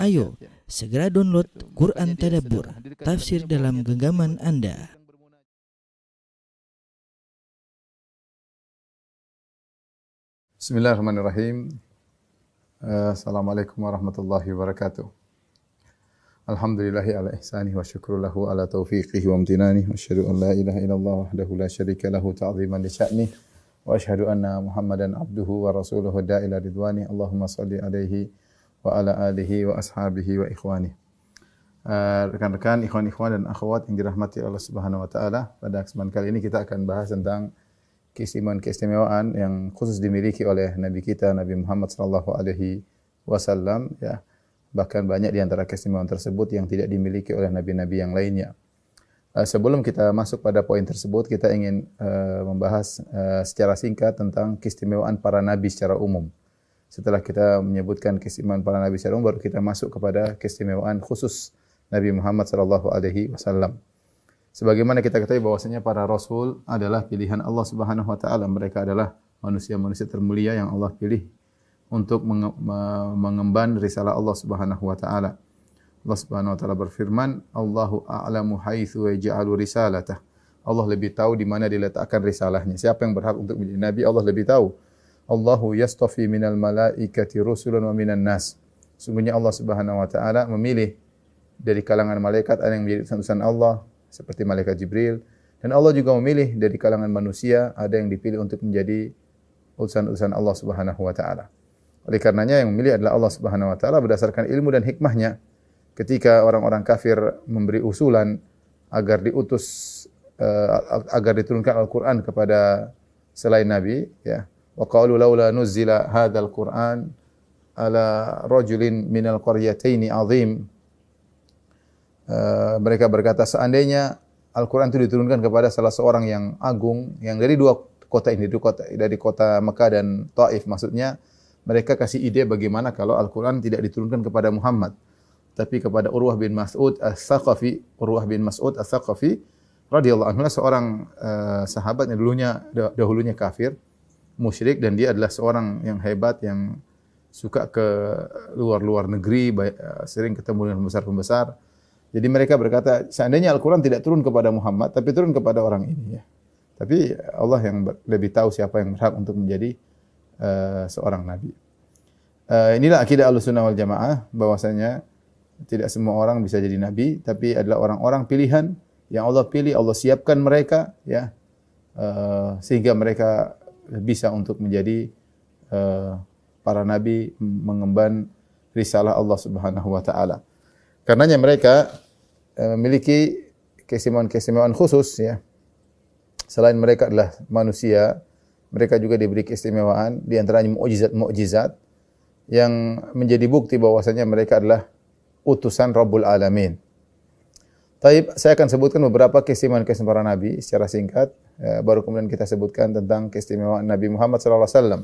Ayo, segera download Quran Tadabbur, tafsir dalam genggaman Anda. Bismillahirrahmanirrahim. Assalamualaikum warahmatullahi wabarakatuh. Alhamdulillahi ala ihsanihi wa syukru lahu ala taufiqihi wa amtinani. Wa asyhadu an la ilaha illallah wahdahu la syarika lahu ta'ziman li sya'ni. Wa asyhadu anna Muhammadan abduhu wa rasuluhu da'ila ridwani. Allahumma salli alaihi wa ala alihi wa ashabihi wa ikhwani. Rekan-rekan, ikhwan-ikhwan dan akhwat yang dirahmati Allah Subhanahu wa taala, pada kesempatan kali ini kita akan bahas tentang keistimewaan yang khusus dimiliki oleh Nabi kita Nabi Muhammad sallallahu alaihi wasallam, ya. Bahkan banyak di antara keistimewaan tersebut yang tidak dimiliki oleh nabi-nabi yang lainnya. Sebelum kita masuk pada poin tersebut, kita ingin membahas secara singkat tentang keistimewaan para nabi secara umum. Setelah kita menyebutkan keistimewaan para nabi secara umum, baru kita masuk kepada keistimewaan khusus Nabi Muhammad sallallahu alaihi wasallam. Sebagaimana kita ketahui bahwasanya para rasul adalah pilihan Allah Subhanahu wa taala. Mereka adalah manusia-manusia termulia yang Allah pilih untuk mengemban risalah Allah Subhanahu wa taala. Allah Subhanahu wa taala berfirman, "Allahu a'lamu haitsu yaj'alu risalatah." Allah lebih tahu di mana diletakkan risalahnya. Siapa yang berhak untuk menjadi nabi, Allah lebih tahu. Allahu yastafi minal malaikati rusulan wa minan nas. Sungguhnya Allah Subhanahu wa taala memilih dari kalangan malaikat ada yang menjadi utusan Allah seperti malaikat Jibril, dan Allah juga memilih dari kalangan manusia ada yang dipilih untuk menjadi utusan-utusan Allah Subhanahu wa taala. Oleh karenanya yang memilih adalah Allah Subhanahu wa taala berdasarkan ilmu dan hikmahnya. Ketika orang-orang kafir memberi usulan agar agar diturunkan Al-Qur'an kepada selain nabi, ya. Wa qalu laula nuzila hadzal Qur'an ala rajulin minal qaryataini azim. Mereka berkata, seandainya Al-Qur'an itu diturunkan kepada salah seorang yang agung, yang dari dua kota ini, dari kota Mekah dan Taif. Maksudnya mereka kasih ide bagaimana kalau Al-Qur'an tidak diturunkan kepada Muhammad, tapi kepada Urwah bin Mas'ud As-Saqafi. Urwah bin Mas'ud As-Saqafi radhiyallahu anhu, seorang sahabat yang dahulunya kafir, musyrik, dan dia adalah seorang yang hebat, yang suka ke luar negeri, sering ketemu dengan pembesar-pembesar. Jadi mereka berkata, seandainya Al-Qur'an tidak turun kepada Muhammad, tapi turun kepada orang ini, ya. Tapi Allah yang lebih tahu siapa yang berhak untuk menjadi seorang nabi. Inilah akidah Ahlussunnah wal Jamaah, bahwasanya tidak semua orang bisa jadi nabi, tapi adalah orang-orang pilihan yang Allah pilih, Allah siapkan mereka, ya, sehingga mereka bisa untuk menjadi para nabi, mengemban risalah Allah Subhanahu wa taala. Karenanya mereka memiliki keistimewaan khusus, ya. Selain mereka adalah manusia, mereka juga diberi keistimewaan, di antaranya mukjizat yang menjadi bukti bahwasanya mereka adalah utusan Rabbul Alamin. Taib, saya akan sebutkan beberapa keistimewaan para nabi secara singkat, baru kemudian kita sebutkan tentang keistimewaan Nabi Muhammad sallallahu alaihi wasallam.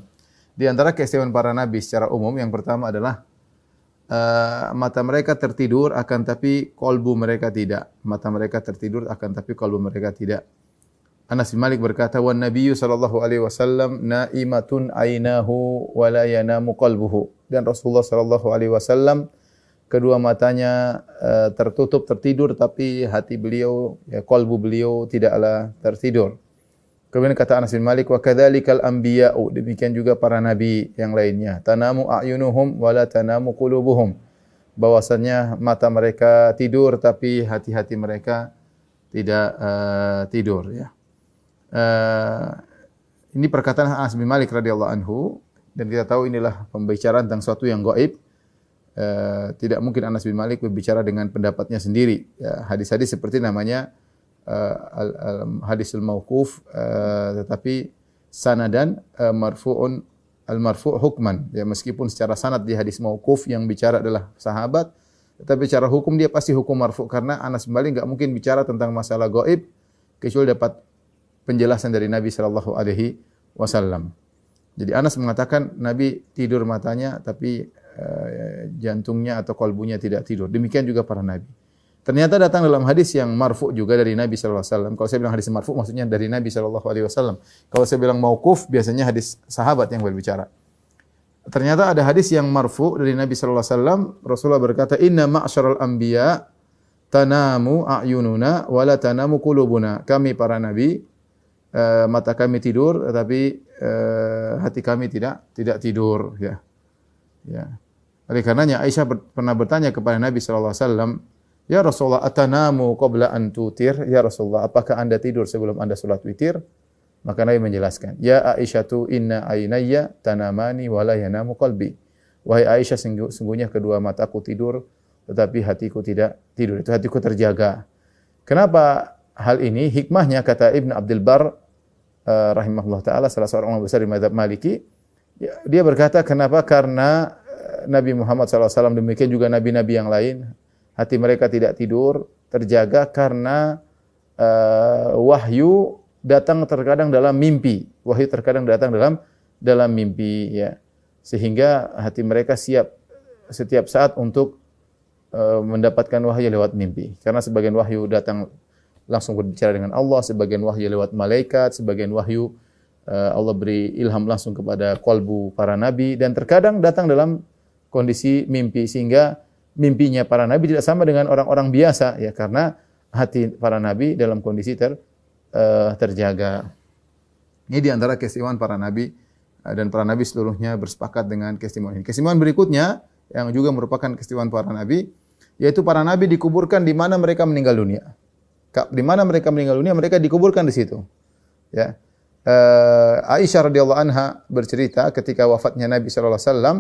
Di antara keistimewaan para nabi secara umum, yang pertama adalah mata mereka tertidur akan tapi qalbu mereka tidak. Mata mereka tertidur akan tapi qalbu mereka tidak. Anas bin Malik berkata, "Wan nabiyyu sallallahu alaihi wasallam naimatun ainahu wa la yanamu qalbuhu." Dan Rasulullah sallallahu alaihi wasallam kedua matanya tertidur, tapi hati beliau, ya, qalbu beliau tidaklah tertidur. Kemudian kata Anas bin Malik, wa kadzalikal anbiya'u, demikian juga para nabi yang lainnya, tanamu a'yunuhum wa la tanamu qulubuhum, bahwasanya mata mereka tidur tapi hati-hati mereka tidak tidur, ya. Ini perkataan Anas bin Malik radhiyallahu anhu, dan kita tahu inilah pembicaraan tentang sesuatu yang gaib. Tidak mungkin Anas bin Malik berbicara dengan pendapatnya sendiri, ya. Hadis-hadis seperti namanya hadisul mauquf, tetapi sanadan marfu'un, al-marfu' hukman, ya, meskipun secara sanad di hadis mauquf yang bicara adalah sahabat, tetapi secara hukum dia pasti hukum marfu', karena Anas bin Malik enggak mungkin bicara tentang masalah gaib kecuali dapat penjelasan dari Nabi sallallahu alaihi wasallam. Jadi Anas mengatakan Nabi tidur matanya tapi jantungnya atau kalbunya tidak tidur. Demikian juga para nabi. Ternyata datang dalam hadis yang marfu juga dari Nabi sallallahu alaihi wasallam. Kalau saya bilang hadis marfu maksudnya dari Nabi sallallahu alaihi wasallam. Kalau saya bilang mauquf biasanya hadis sahabat yang berbicara. ternyata ada hadis yang marfu dari Nabi sallallahu alaihi wasallam. Rasulullah berkata, "Inna ma'syaral anbiya tanamu a'yununa wa la tanamu qulubuna." Kami para nabi mata kami tidur tetapi hati kami tidak tidur, ya. Ya. Oleh karenanya Aisyah pernah bertanya kepada Nabi sallallahu alaihi wasallam, "Ya Rasulullah, atanamu qabla an tutir?" Ya Rasulullah, apakah Anda tidur sebelum Anda salat witir? Maka Nabi menjelaskan, "Ya Aisyatu inna ainayya tanamani wa la yanamu qalbi." Wahai Aisyah, sungguhnya kedua mataku tidur tetapi hatiku tidak tidur. Itu hatiku terjaga. Kenapa hal ini? Hikmahnya kata Ibn Abdul Bar rahimahullah taala, salah seorang ulama besar di mazhab Maliki, dia berkata kenapa? Karena Nabi Muhammad SAW, demikian juga nabi-nabi yang lain, hati mereka tidak tidur, terjaga karena wahyu datang terkadang dalam mimpi. Wahyu terkadang datang dalam mimpi, ya. Sehingga hati mereka siap setiap saat untuk mendapatkan wahyu lewat mimpi. Karena sebagian wahyu datang langsung berbicara dengan Allah, sebagian wahyu lewat malaikat, sebagian wahyu Allah beri ilham langsung kepada kalbu para nabi, dan terkadang datang dalam kondisi mimpi, sehingga mimpinya para nabi tidak sama dengan orang-orang biasa, ya, karena hati para nabi dalam kondisi terjaga. Ini di antara keistimewaan para nabi, dan para nabi seluruhnya bersepakat dengan keistimewaan ini. Keistimewaan berikutnya yang juga merupakan keistimewaan para nabi, yaitu para nabi dikuburkan di mana mereka meninggal dunia. Di mana mereka meninggal dunia, mereka dikuburkan di situ. Ya. Aisyah radhiyallahu anha bercerita ketika wafatnya Nabi sallallahu alaihi wasallam,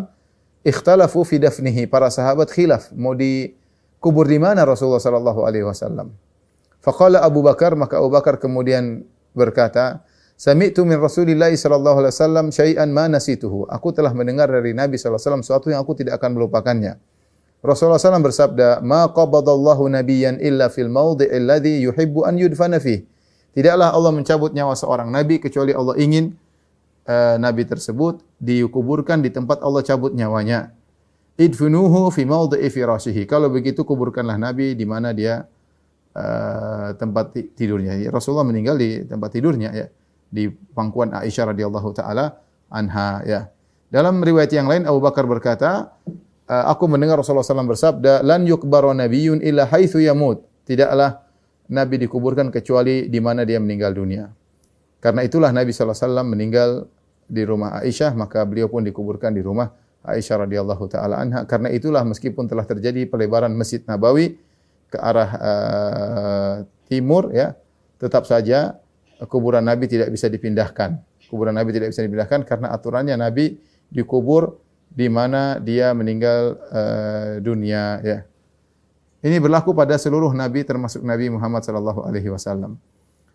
ikhtalafu fi dafnihi, para sahabat khilaf mau dikubur di mana Rasulullah sallallahu alaihi wasallam. Faqala Abu Bakar, maka Abu Bakar kemudian berkata, "Sami'tu min Rasulillah sallallahu alaihi wasallam syai'an ma nasituhu." Aku telah mendengar dari Nabi sallallahu alaihi wasallam sesuatu yang aku tidak akan melupakannya. Rasulullah SAW bersabda, "Ma qabadallahu nabiyyan illa fil mawdi'il ladzi yuhibbu an yudfana fih." Tidaklah Allah mencabut nyawa seorang nabi kecuali Allah ingin nabi tersebut dikuburkan di tempat Allah cabut nyawanya. Idfunuhu fi mawdi'i firashihi. Kalau begitu kuburkanlah nabi di mana dia tempat tidurnya. Rasulullah meninggal di tempat tidurnya, ya, di pangkuan Aisyah radhiyallahu taala anha, ya. Dalam riwayat yang lain Abu Bakar berkata, aku mendengar Rasulullah SAW bersabda, "Lan yukbaru nabiyyun illa haitsu yamut." Tidaklah nabi dikuburkan kecuali di mana dia meninggal dunia. Karena itulah Nabi SAW meninggal di rumah Aisyah, maka beliau pun dikuburkan di rumah Aisyah radhiyallahu taala anha. Karena itulah meskipun telah terjadi pelebaran Masjid Nabawi ke arah timur, ya, tetap saja kuburan Nabi tidak bisa dipindahkan. Kuburan Nabi tidak bisa dipindahkan karena aturannya Nabi dikubur di mana dia meninggal dunia, ya. Ini berlaku pada seluruh nabi termasuk Nabi Muhammad sallallahu alaihi wasallam.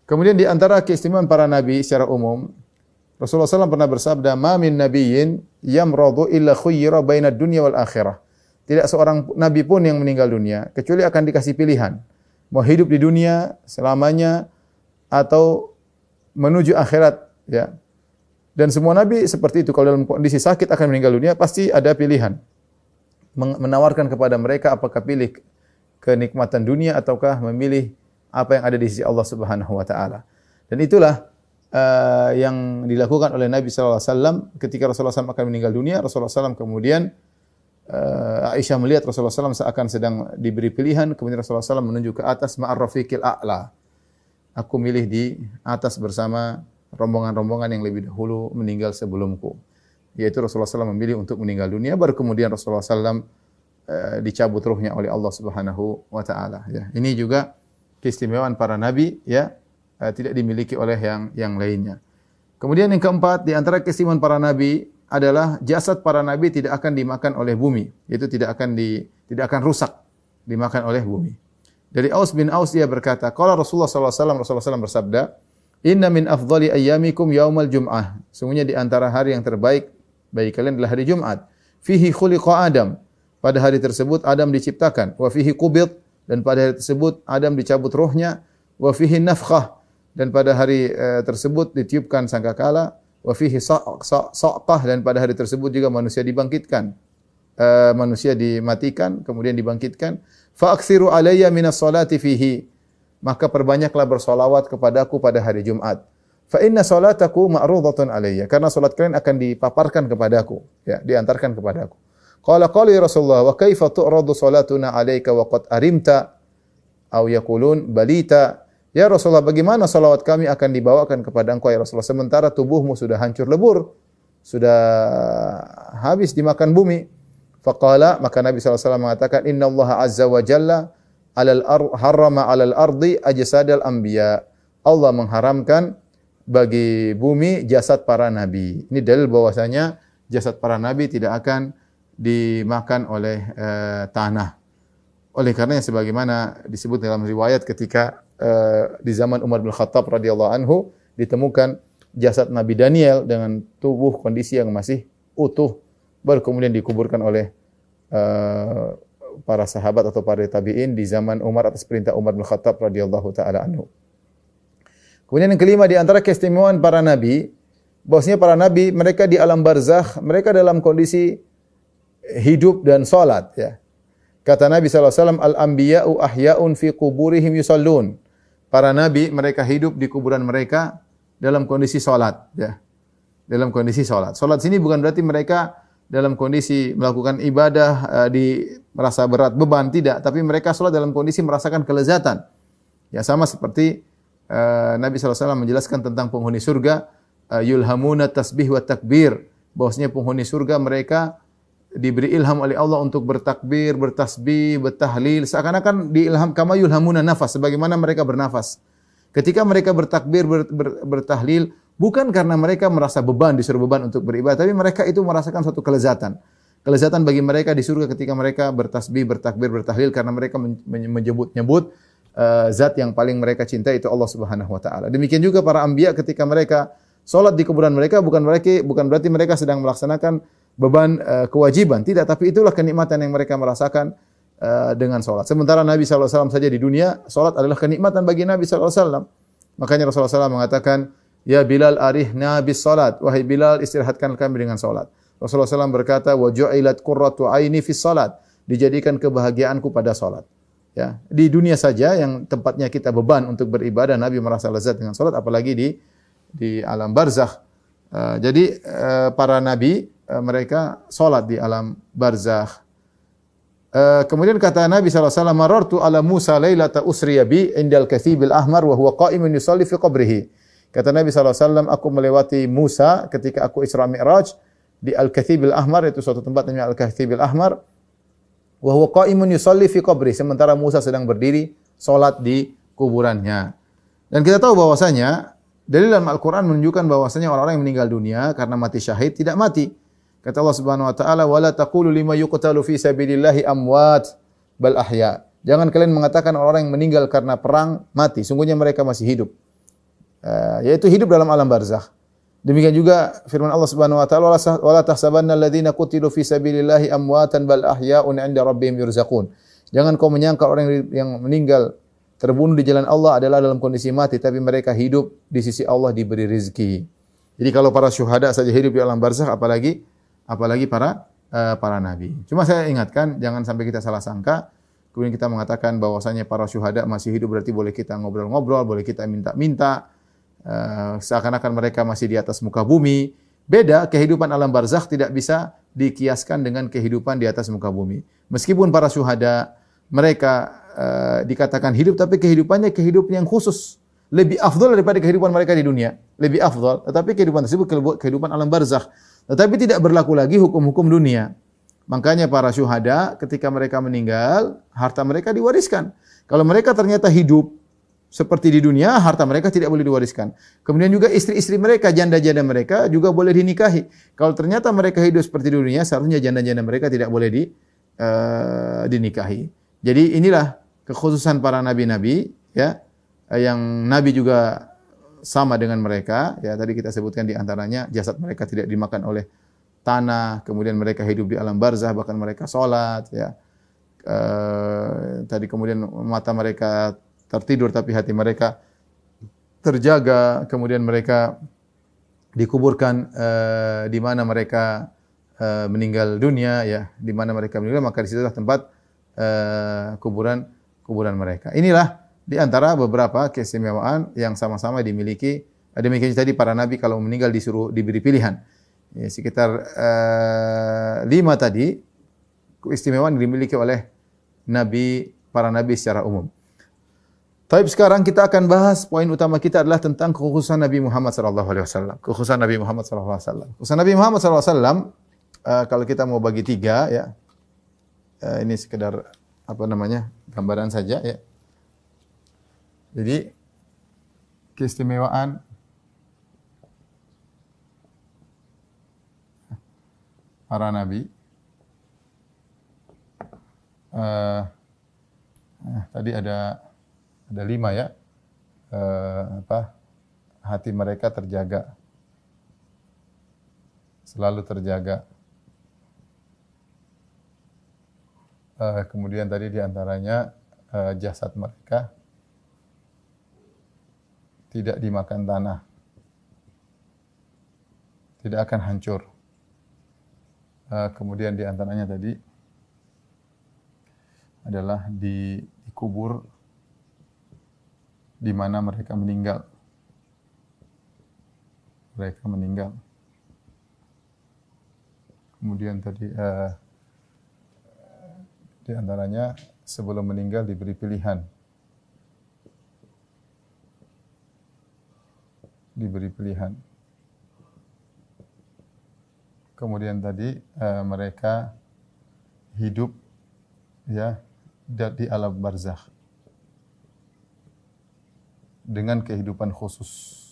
Kemudian di antara keistimewaan para nabi secara umum, Rasulullah SAW pernah bersabda, "Ma min nabiyyin yamradu illa khuyyira baina dunya wal akhirah." Tidak seorang nabi pun yang meninggal dunia kecuali akan dikasih pilihan, mau hidup di dunia selamanya atau menuju akhirat, ya. Dan semua nabi seperti itu, kalau dalam kondisi sakit akan meninggal dunia pasti ada pilihan. Menawarkan kepada mereka apakah pilih kenikmatan dunia ataukah memilih apa yang ada di sisi Allah Subhanahu wa taala. Dan itulah yang dilakukan oleh Nabi sallallahu alaihi wasallam ketika Rasulullah SAW akan meninggal dunia. Rasulullah SAW kemudian Aisyah melihat Rasulullah SAW seakan sedang diberi pilihan, kemudian Rasulullah SAW menunjuk ke atas, ma'ar rafiqil a'la. Aku milih di atas bersama rombongan-rombongan yang lebih dahulu meninggal sebelumku. Yaitu Rasulullah SAW memilih untuk meninggal dunia, baru kemudian Rasulullah SAW dicabut ruhnya oleh Allah Subhanahu wa taala, ya. Ini juga keistimewaan para nabi, ya, tidak dimiliki oleh yang lainnya. Kemudian yang keempat di antara keistimewaan para nabi adalah jasad para nabi tidak akan dimakan oleh bumi, yaitu tidak akan rusak dimakan oleh bumi. Dari Aus bin Aus dia berkata, qala Rasulullah sallallahu alaihi wasallam, Rasulullah SAW bersabda, "Inna min afdhali ayyamikum yaumal jum'ah." Sungguhnya di antara hari yang terbaik bagi kalian adalah hari Jumat. Fihi khuliqa Adam. Pada hari tersebut Adam diciptakan. Wa fihi qubid, dan pada hari tersebut Adam dicabut rohnya. Wa fihi nafkhah, dan pada hari tersebut ditiupkan sangkakala. Wa fihi sa'qah, dan pada hari tersebut juga manusia dibangkitkan. Manusia dimatikan kemudian dibangkitkan. Fa aktsiru alayya minas salati fihi. Maka perbanyaklah bersolawat kepadaku pada hari Jumat. Fa inna salataku ma'rudatun alayya. Karena salat kalian akan dipaparkan kepadaku, ya, diantarkan kepadaku. Qala qali Rasulullah wa kaifa tu'radu salatuna alayka wa qad arimta aw yaqulun balita. Ya Rasulullah, bagaimana salawat kami akan dibawakan kepada engkau ya Rasulullah sementara tubuhmu sudah hancur lebur, sudah habis dimakan bumi. Faqala, maka Nabi SAW mengatakan, Inna Allah Azza wa Jalla harrama alal ardi ajsadal anbiya. Allah mengharamkan bagi bumi jasad para nabi. Ini dalil bahwasanya jasad para nabi tidak akan dimakan oleh tanah. Oleh karenanya sebagaimana disebut dalam riwayat ketika di zaman Umar bin Khattab radhiyallahu anhu ditemukan jasad Nabi Daniel dengan tubuh kondisi yang masih utuh, baru kemudian dikuburkan oleh para sahabat atau para tabi'in di zaman Umar atas perintah Umar bin Khattab radhiyallahu taala anhu. Kemudian yang kelima di antara keistimewaan para nabi, bahwasanya para nabi mereka di alam barzakh, mereka dalam kondisi hidup dan salat, ya. Kata Nabi SAW, Al-anbiya'u ahya'un fi kuburihim yusallun. Para nabi, mereka hidup di kuburan mereka dalam kondisi salat, ya. Dalam kondisi salat. Salat sini bukan berarti mereka dalam kondisi melakukan ibadah merasa berat, beban, tidak. Tapi mereka salat dalam kondisi merasakan kelezatan. Ya, sama seperti Nabi SAW menjelaskan tentang penghuni surga, yulhamuna tasbih wa takbir. Bahwasanya penghuni surga mereka diberi ilham oleh Allah untuk bertakbir, bertasbih, bertahlil, seakan-akan diilham kama yulhamuna nafas, sebagaimana mereka bernafas. Ketika mereka bertakbir, bertahlil, bukan karena mereka merasa beban, disuruh beban untuk beribadah, tapi mereka itu merasakan suatu kelezatan. Kelezatan bagi mereka di surga ketika mereka bertasbih, bertakbir, bertahlil, karena mereka menyebut-nyebut zat yang paling mereka cintai, itu Allah Subhanahu wa taala. Demikian juga para anbiya ketika mereka salat di kuburan mereka, bukan berarti mereka sedang melaksanakan beban kewajiban, tidak, tapi itulah kenikmatan yang mereka merasakan dengan salat. Sementara Nabi SAW saja di dunia, salat adalah kenikmatan bagi Nabi SAW. Makanya Rasulullah SAW mengatakan, Ya Bilal arihna bis salat, wahai Bilal istirahatkan kami dengan salat. Rasulullah SAW berkata, wa ju'ilat qurratu aini fis salat, dijadikan kebahagiaanku pada salat. Ya, di dunia saja yang tempatnya kita beban untuk beribadah, Nabi merasa lezat dengan salat, apalagi di alam barzakh. Jadi para nabi mereka salat di alam barzakh. Kemudian kata Nabi SAW, marartu ala Musa lailata usriya bi indal kathibil ahmar wa huwa qa'imun yusalli fi qabrihi. Kata Nabi SAW, aku melewati Musa ketika aku Isra Mi'raj di Al-Kathibil Ahmar, itu suatu tempat namanya Al-Kathibil Ahmar. Wa huwa qa'imun yusalli fi qabri, sementara Musa sedang berdiri salat di kuburannya. Dan kita tahu bahwasanya dalil dalam Al-Qur'an menunjukkan bahwasanya orang-orang yang meninggal dunia karena mati syahid tidak mati. Kata Allah Subhanahu wa taala, "Wala taqulu lima yuqtalu fi sabilillahi amwat bal ahya." Jangan kalian mengatakan orang yang meninggal karena perang mati, sungguhnya mereka masih hidup. Yaitu hidup dalam alam barzakh. Demikian juga firman Allah Subhanahu wa taala, "Wala tahsabanna alladziina qutilu fi sabilillahi amwatan bal ahya'un 'inda rabbihim yurzaqun." Jangan kau menyangka orang yang meninggal terbunuh di jalan Allah adalah dalam kondisi mati, tapi mereka hidup di sisi Allah, diberi rezeki. Jadi kalau para syuhada saja hidup di alam barzakh, apalagi para nabi. Cuma saya ingatkan, jangan sampai kita salah sangka, kemudian kita mengatakan bahwasanya para syuhada masih hidup berarti boleh kita ngobrol-ngobrol, boleh kita minta-minta, seakan-akan mereka masih di atas muka bumi. Beda, kehidupan alam barzakh tidak bisa dikiaskan dengan kehidupan di atas muka bumi. Meskipun para syuhada mereka dikatakan hidup, tapi kehidupannya kehidupan yang khusus, lebih afdal daripada kehidupan mereka di dunia, lebih afdal. Tetapi kehidupan tersebut kehidupan alam barzakh, tetapi tidak berlaku lagi hukum-hukum dunia. Makanya para syuhada ketika mereka meninggal, harta mereka diwariskan. Kalau mereka ternyata hidup seperti di dunia, harta mereka tidak boleh diwariskan. Kemudian juga istri-istri mereka, janda-janda mereka juga boleh dinikahi. Kalau ternyata mereka hidup seperti di dunia, seharusnya janda-janda mereka tidak boleh dinikahi. Jadi inilah kekhususan para nabi-nabi, ya, yang nabi juga sama dengan mereka. Ya, tadi kita sebutkan di antaranya jasad mereka tidak dimakan oleh tanah, kemudian mereka hidup di alam barzakh, bahkan mereka salat, ya. Tadi kemudian mata mereka tertidur tapi hati mereka terjaga, kemudian mereka dikuburkan di mana mereka meninggal dunia, ya, di mana mereka meninggal, maka di situlah tempat kuburan mereka. Inilah di antara beberapa keistimewaan yang sama-sama dimiliki Demikian tadi para nabi kalau meninggal disuruh diberi pilihan. Ya, sekitar 5 tadi keistimewaan dimiliki oleh para nabi secara umum. Tapi sekarang kita akan bahas poin utama kita adalah tentang kekhususan Nabi Muhammad sallallahu alaihi wasallam. Kekhususan Nabi Muhammad sallallahu alaihi wasallam. Kekhususan Nabi Muhammad sallallahu alaihi wasallam kalau kita mau bagi 3 ya. Ini sekedar gambaran saja ya. Jadi keistimewaan para nabi. Tadi ada 5 ya. Hati mereka terjaga. Selalu terjaga. Kemudian tadi di antaranya jasad mereka tidak dimakan tanah. Tidak akan hancur. Kemudian di antaranya tadi adalah dikubur di mana mereka meninggal. Mereka meninggal. Kemudian tadi di antaranya sebelum meninggal diberi pilihan. Diberi pilihan. Kemudian tadi mereka hidup ya di alam barzakh dengan kehidupan khusus.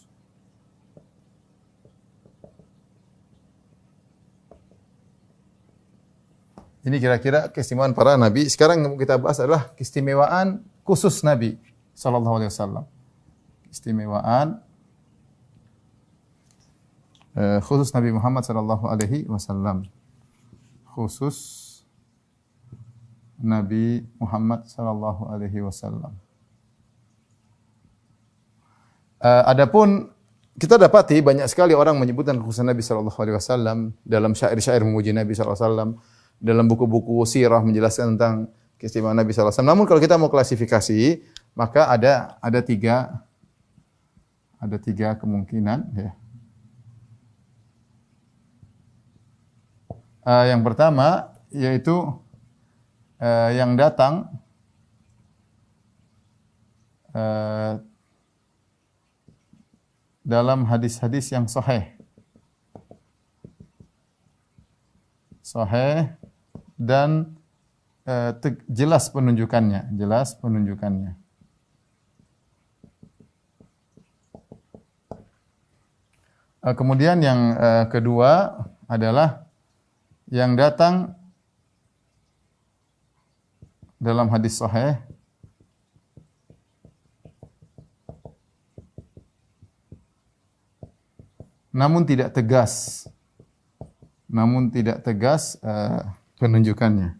Ini kira-kira keistimewaan para nabi. Sekarang yang kita bahas adalah keistimewaan khusus Nabi sallallahu alaihi wasallam. Keistimewaan khusus Nabi Muhammad sallallahu alaihi wasallam. Khusus Nabi Muhammad sallallahu alaihi wasallam. Adapun kita dapati banyak sekali orang menyebutkan kekhususan Nabi sallallahu alaihi wasallam dalam syair-syair memuji Nabi sallallahu alaihi wasallam, dalam buku-buku sirah menjelaskan tentang keistimewaan Nabi sallallahu alaihi wasallam. Namun kalau kita mau klasifikasi, maka ada tiga kemungkinan ya. Yang pertama yaitu yang datang dalam hadis-hadis yang sahih. Sahih dan jelas penunjukannya, Kemudian yang kedua adalah yang datang dalam hadis sahih namun tidak tegas penunjukannya.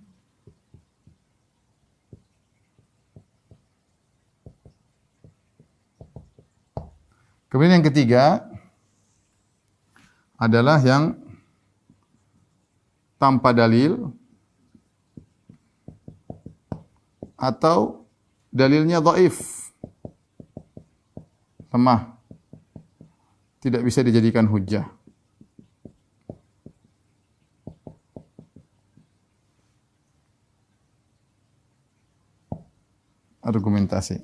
Kemudian yang ketiga adalah yang tanpa dalil atau dalilnya dhaif, lemah, tidak bisa dijadikan hujjah. Argumentasi.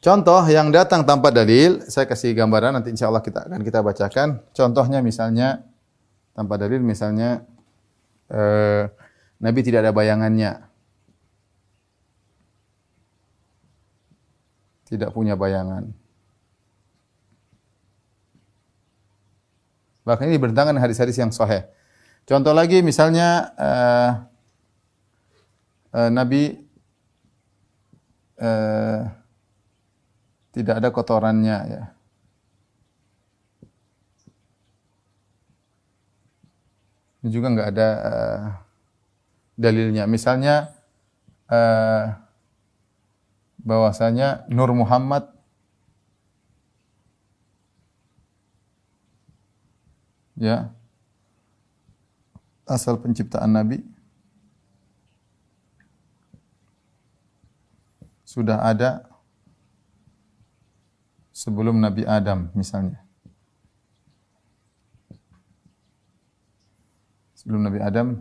Contoh yang datang tanpa dalil, saya kasih gambaran nanti insya Allah kita bacakan. Contohnya misalnya tanpa dalil, misalnya Nabi tidak ada bayangannya, tidak punya bayangan. Bahkan ini bertentangan dengan hadis-hadis yang sahih. Contoh lagi misalnya Nabi tidak ada kotorannya ya. Ini juga enggak ada dalilnya. Misalnya bahwasanya Nur Muhammad ya asal penciptaan Nabi. sudah ada sebelum Nabi Adam misalnya. Sebelum Nabi Adam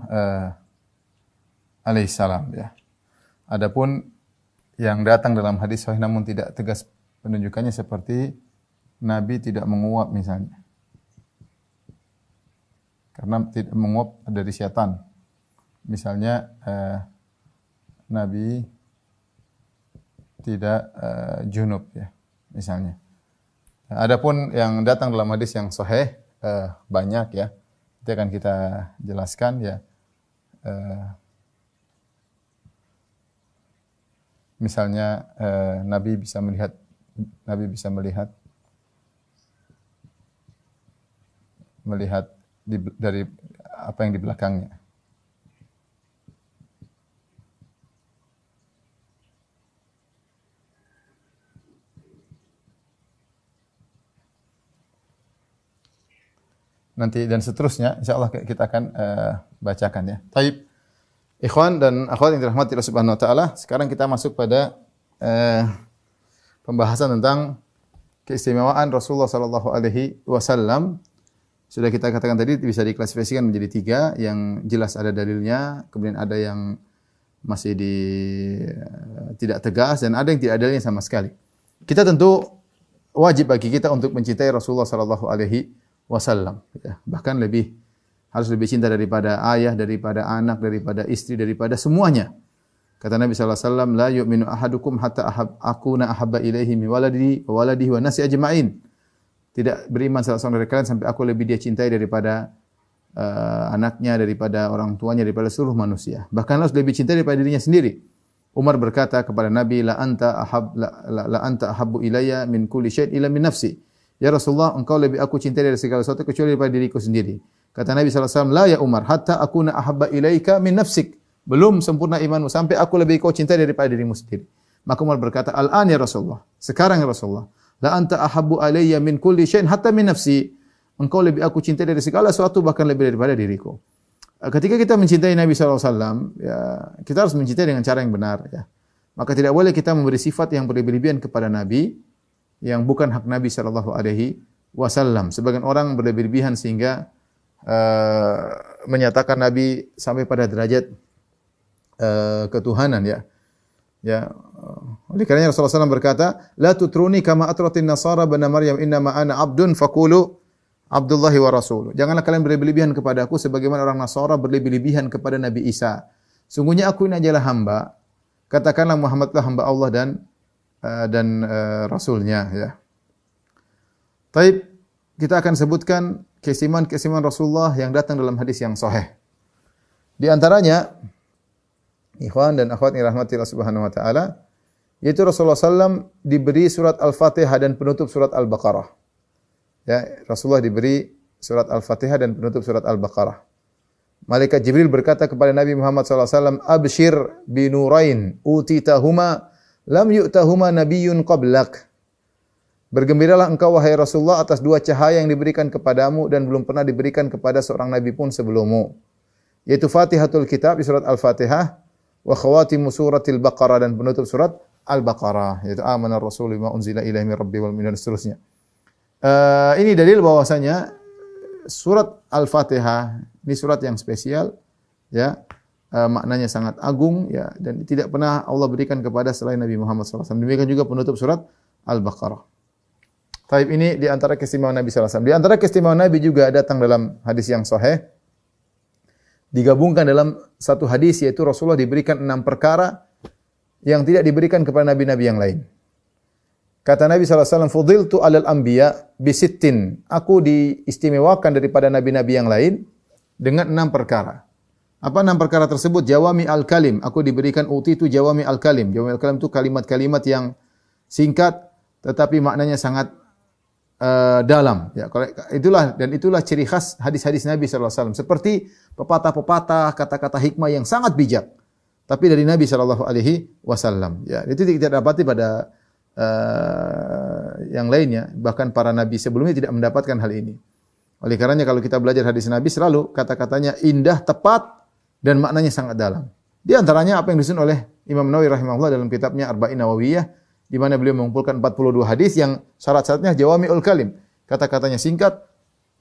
alaihissalam ya. Adapun yang datang dalam hadis sahih namun tidak tegas penunjukannya seperti Nabi tidak menguap misalnya. Karena tidak menguap dari syaitan. Misalnya Nabi tidak junub ya misalnya. Adapun yang datang dalam hadis yang sahih banyak ya. Itu akan kita jelaskan ya. Misalnya Nabi bisa melihat dari apa yang di belakangnya. Nanti dan seterusnya insyaallah kita akan bacakan ya. Baik. Ikhwan dan akhwat yang dirahmati Allah Subhanahu wa taala, sekarang kita masuk pada pembahasan tentang keistimewaan Rasulullah sallallahu alaihi wasallam. Sudah kita katakan tadi bisa diklasifikasikan menjadi 3 yang jelas ada dalilnya, kemudian ada yang masih tidak tegas dan ada yang tidak ada dalilnya sama sekali. Kita tentu wajib bagi kita untuk mencintai Rasulullah sallallahu alaihi wasallam ya. Bahkan harus lebih cinta daripada ayah, daripada anak, daripada istri, daripada semuanya. Kata Nabi sallallahu alaihi wasallam, la yu'minu ahadukum hatta akuna ahabba ilaihi min waladihi wa nasi ajma'in. Tidak beriman salah seorang dari kalian sampai aku lebih dia cintai daripada anaknya, daripada orang tuanya, daripada seluruh manusia. Bahkan harus lebih cintai daripada dirinya sendiri. Umar berkata kepada Nabi, la anta ahabbu ilayya min kulli syai'in illa min nafsi. Ya Rasulullah, engkau lebih aku cintai dari segala sesuatu kecuali daripada diriku sendiri. Kata Nabi sallallahu alaihi wasallam, la ya Umar, hatta akuna ahabba ilaika min nafsik. Belum sempurna imanmu sampai aku lebih kau cintai daripada dirimu sendiri. Maka Umar berkata, al-an ya Rasulullah. Sekarang ya Rasulullah. La anta ahabbu alayya min kulli syai'in hatta min nafsi. Engkau lebih aku cintai dari segala sesuatu bahkan lebih daripada diriku. Ketika kita mencintai Nabi sallallahu alaihi wasallam, ya, kita harus mencintai dengan cara yang benar ya. Maka tidak boleh kita memberi sifat yang berlebihan kepada Nabi yang bukan hak Nabi sallallahu alaihi wasallam. Sebagian orang berlebihan sehingga menyatakan Nabi sampai pada derajat ketuhanan ya. Ya. Oleh karenanya Rasulullah SAW berkata, "La tutruni kama atratin nasara bani Maryam, innama ana abdun faqulu Abdullahi wa rasuluh." Janganlah kalian berlebihan kepada aku sebagaimana orang Nasara berlebihan kepada Nabi Isa. Sungguhnya aku ini adalah hamba. Katakanlah Muhammadlah hamba Allah dan rasulnya ya. Taib, kita akan sebutkan keistimewaan Rasulullah yang datang dalam hadis yang sahih. Di antaranya ikhwan dan akhwat yang rahmati Allah Subhanahu wa taala, yaitu Rasulullah SAW diberi surat Al-Fatihah dan penutup surat Al-Baqarah. Ya, Rasulullah diberi surat Al-Fatihah dan penutup surat Al-Baqarah. Malaikat Jibril berkata kepada Nabi Muhammad SAW, "Abshir bi nurain utitahuma lam yu'tahuma nabiyyun qablak." Bergembiralah engkau wahai Rasulullah atas 2 cahaya yang diberikan kepadamu dan belum pernah diberikan kepada seorang nabi pun sebelummu. Yaitu Fatihatul Kitab di surat Al-Fatihah, wa khawatimu suratil Baqarah dan penutup surat Al-Baqarah, yaitu amanar rasul bima unzila ilaihi min rabbi wal mu'minun dan seterusnya. Ini dalil bahwasanya surat Al-Fatihah ini surat yang spesial ya. Maknanya sangat agung ya, dan tidak pernah Allah berikan kepada selain Nabi Muhammad SAW. Demikian juga penutup surat Al-Baqarah. Taib, ini di antara keistimewaan Nabi SAW. Di antara keistimewaan Nabi juga datang dalam hadis yang sahih. Digabungkan dalam satu hadis, yaitu Rasulullah diberikan 6 perkara yang tidak diberikan kepada nabi-nabi yang lain. Kata Nabi SAW, "Fudiltu alal anbiya bisittin." Aku diistimewakan daripada nabi-nabi yang lain dengan 6 perkara. Apa 6 perkara tersebut? Jawami al-kalim. Aku diberikan utitu jawami al-kalim. Jawami al-kalim itu kalimat-kalimat yang singkat tetapi maknanya sangat dalam ya. Itulah ciri khas hadis-hadis Nabi sallallahu alaihi wasallam, seperti pepatah-pepatah, kata-kata hikmah yang sangat bijak tapi dari Nabi sallallahu alaihi wasallam ya. Itu tidak dapati pada yang lainnya, bahkan para nabi sebelumnya tidak mendapatkan hal ini. Oleh karenanya kalau kita belajar hadis Nabi selalu kata-katanya indah, tepat dan maknanya sangat dalam. Di antaranya apa yang disusun oleh Imam Nawawi rahimahullah dalam kitabnya Arba'in Nawawiyah, di mana beliau mengumpulkan 42 hadis yang syarat-syaratnya jawami'ul kalim. Kata-katanya singkat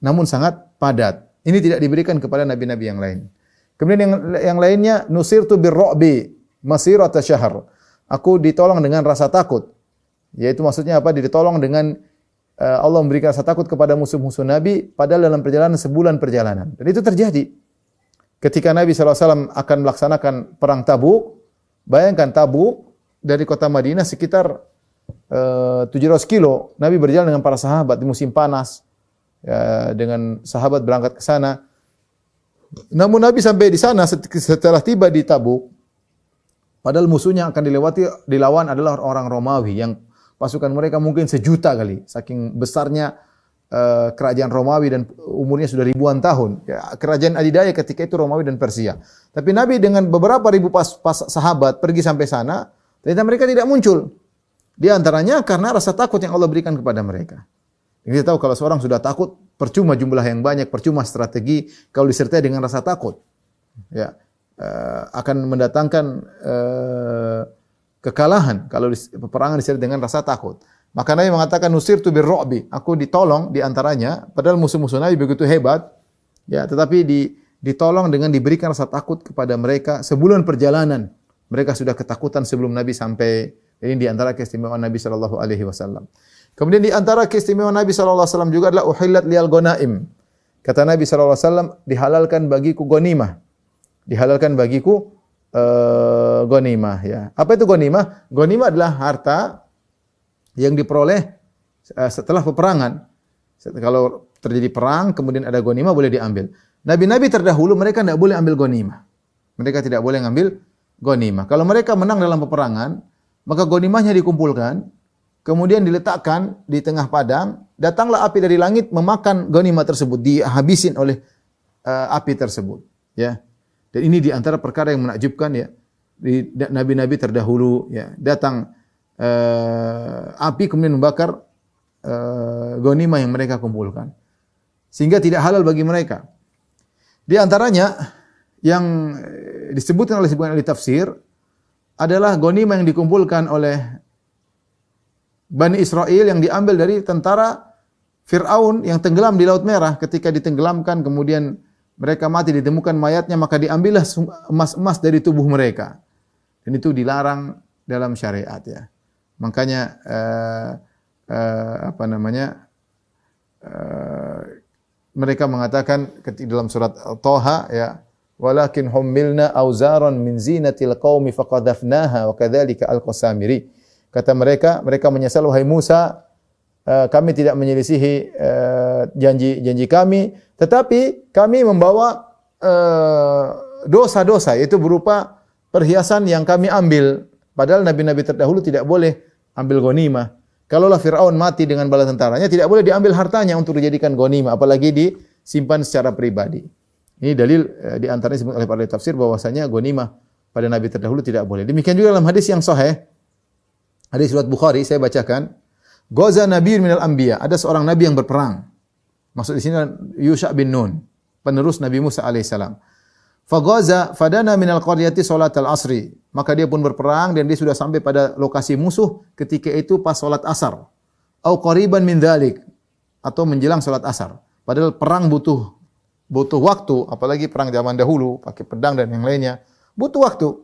namun sangat padat. Ini tidak diberikan kepada nabi-nabi yang lain. Kemudian yang lainnya, nusirtu birru'bi masirata syahr. Aku ditolong dengan rasa takut. Yaitu maksudnya apa? Ditolong dengan Allah memberikan rasa takut kepada musuh-musuh Nabi padahal dalam perjalanan sebulan perjalanan. Dan itu terjadi. Ketika Nabi SAW akan melaksanakan perang Tabuk, bayangkan Tabuk dari kota Madinah sekitar 700 kilo. Nabi berjalan dengan para sahabat di musim panas. Ya, dengan sahabat berangkat ke sana. Namun Nabi sampai di sana setelah tiba di Tabuk, padahal musuhnya akan dilawan adalah orang Romawi yang pasukan mereka mungkin sejuta kali, saking besarnya kerajaan Romawi dan umurnya sudah ribuan tahun. Ya, kerajaan adidaya ketika itu Romawi dan Persia. Tapi Nabi dengan beberapa ribu sahabat pergi sampai sana, ternyata mereka tidak muncul. Di antaranya karena rasa takut yang Allah berikan kepada mereka. Kita tahu kalau seorang sudah takut, percuma jumlah yang banyak, percuma strategi kalau disertai dengan rasa takut. Ya, akan mendatangkan kekalahan kalau peperangan disertai dengan rasa takut. Maka Nabi mengatakan nusirtu birru'bi, aku ditolong di antaranya, padahal musuh-musuh Nabi begitu hebat, ya, tetapi ditolong dengan diberikan rasa takut kepada mereka sebulan perjalanan. Mereka sudah ketakutan sebelum Nabi sampai. Ini di antara keistimewaan Nabi sallallahu alaihi wasallam. Kemudian di antara keistimewaan Nabi sallallahu alaihi wasallam juga adalah uhillat liyal ghanaim. Kata Nabi sallallahu alaihi wasallam, dihalalkan bagiku ghanimah. Dihalalkan bagiku ghanimah, ya. Apa itu ghanimah? Ghanimah adalah harta yang diperoleh setelah peperangan. Kalau terjadi perang kemudian ada ghanimah boleh diambil. Nabi-nabi terdahulu mereka tidak boleh ambil ghanimah. Mereka tidak boleh ambil ghanimah. Kalau mereka menang dalam peperangan, maka ghanimahnya dikumpulkan, kemudian diletakkan di tengah padang, datanglah api dari langit memakan ghanimah tersebut, dihabisin oleh api tersebut, ya. Dan ini di antara perkara yang menakjubkan, ya. Di nabi-nabi terdahulu, ya, datang api kemudian membakar ghanimah yang mereka kumpulkan. Sehingga tidak halal bagi mereka. Di antaranya yang disebutkan oleh sebagian ahli tafsir adalah ghanimah yang dikumpulkan oleh Bani Israel yang diambil dari tentara Fir'aun yang tenggelam di Laut Merah. Ketika ditenggelamkan kemudian mereka mati, ditemukan mayatnya, maka diambillah emas-emas dari tubuh mereka. Dan itu dilarang dalam syariat, ya. Makanya mereka mengatakan dalam surat Thaha, ya, walakin hummilna auzaran min zinatil qaumi faqadhafnaha wa kadzalika al-Qasamiri. Kata mereka menyesal, wahai Musa, kami tidak menyelisihi janji kami, tetapi kami membawa dosa-dosa, yaitu berupa perhiasan yang kami ambil. Padahal nabi-nabi terdahulu tidak boleh ambil ghanimah. Kalaulah Fir'aun mati dengan bala tentaranya, tidak boleh diambil hartanya untuk dijadikan ghanimah, apalagi disimpan secara pribadi. Ini dalil di antaranya disebut oleh para tafsir bahwasanya ghanimah pada nabi terdahulu tidak boleh. Demikian juga dalam hadis yang sahih, hadis riwayat Bukhari, saya bacakan. Ghaza nabiyyun minal anbiya, ada seorang nabi yang berperang. Maksud di sini Yusha bin Nun, penerus Nabi Musa alaihissalam. Faghaza fadana minal qaryati salatal asri. Maka dia pun berperang dan dia sudah sampai pada lokasi musuh ketika itu pas salat asar. Au qariban min dzalik, atau menjelang salat asar. Padahal perang butuh waktu, apalagi perang zaman dahulu pakai pedang dan yang lainnya, butuh waktu.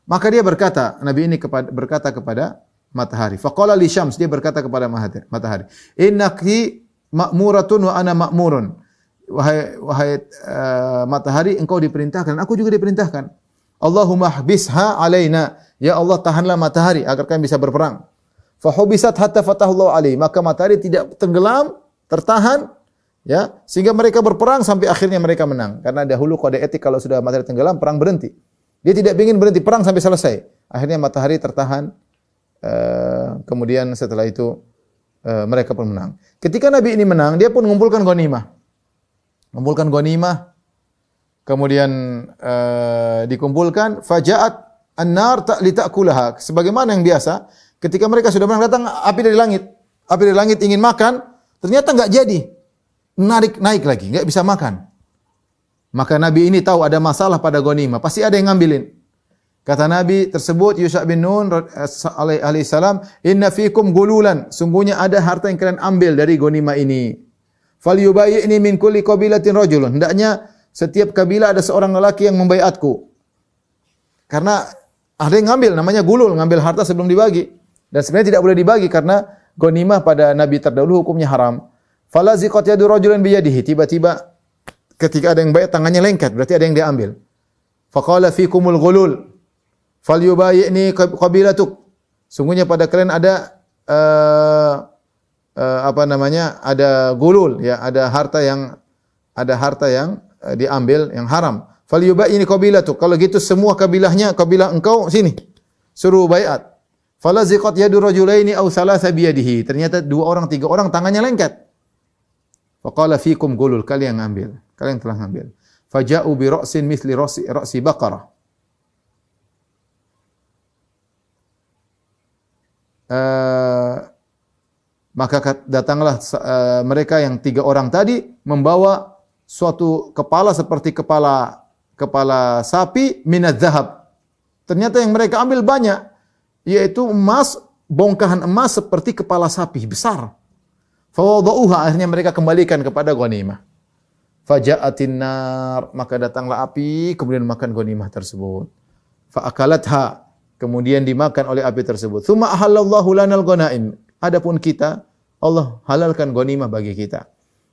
Maka dia berkata, Nabi ini berkata kepada matahari. Faqala li syams, dia berkata kepada matahari, innaki ma'muratun wa ana ma'murun. Wahai matahari, engkau diperintahkan, aku juga diperintahkan. Allahumma hbisha alaina, ya Allah tahanlah matahari agar kami bisa berperang. Fa hubisat hatta fatahullahu alaihi, maka matahari tidak tenggelam, tertahan, ya, sehingga mereka berperang sampai akhirnya mereka menang. Karena dahulu kode etik kalau sudah matahari tenggelam perang berhenti. Dia tidak ingin berhenti perang sampai selesai. Akhirnya matahari tertahan. Kemudian setelah itu mereka pun menang. Ketika Nabi ini menang, dia pun mengumpulkan ghanimah. Mengumpulkan ghanimah. Kemudian dikumpulkan, faja'at an-nar litakulaha. Sebagaimana yang biasa, ketika mereka sudah menang, datang api dari langit. Api dari langit ingin makan, ternyata enggak jadi. Naik lagi, enggak bisa makan. Maka Nabi ini tahu ada masalah pada ghanimah, pasti ada yang ngambilin. Kata Nabi tersebut Yusha bin Nun alaihi salam, "Inna fikum gululan." Sungguhnya ada harta yang kalian ambil dari ghanimah ini. "Falyubayyi'ni min kulli qabilatin rajulun." Hendaknya setiap kabilah ada seorang lelaki yang membaiatku. Karena ada yang ngambil, namanya gulul, ngambil harta sebelum dibagi. Dan sebenarnya tidak boleh dibagi karena ghanimah pada nabi terdahulu hukumnya haram. Falaziqat yadu rajulin biyadihi. Tiba-tiba ketika ada yang baiat tangannya lengket, berarti ada yang dia ambil. Faqala fikumul ghulul. Falyubayyi'ni qabilatuk. Sungguhnya pada kalian ada ada gulul, ya, ada harta yang diambil yang haram. Falyubayyi'ni qabilatuk. Kalau gitu semua kabilah engkau sini. Suruh baiat. Falaziqat yadu rajulaini aw thalatha biyadihi. Ternyata 2 orang, 3 orang tangannya lengket. Faqala fikum gulul, kalian ngambil. Kalian telah ngambil. Faja'u bi ra'sin mithli ra'si baqarah. Maka datanglah mereka yang 3 orang tadi membawa suatu kepala seperti kepala sapi minadz zahab. Ternyata yang mereka ambil banyak, yaitu emas, bongkahan emas seperti kepala sapi besar. Fawadauha, akhirnya mereka kembalikan kepada ghanimah. Faja'atin nar, maka datanglah api kemudian makan ghanimah tersebut. Fa'akalatha, kemudian dimakan oleh api tersebut. Tsumma ahallallahu lanal ghanaim. Adapun kita, Allah halalkan ghanimah bagi kita.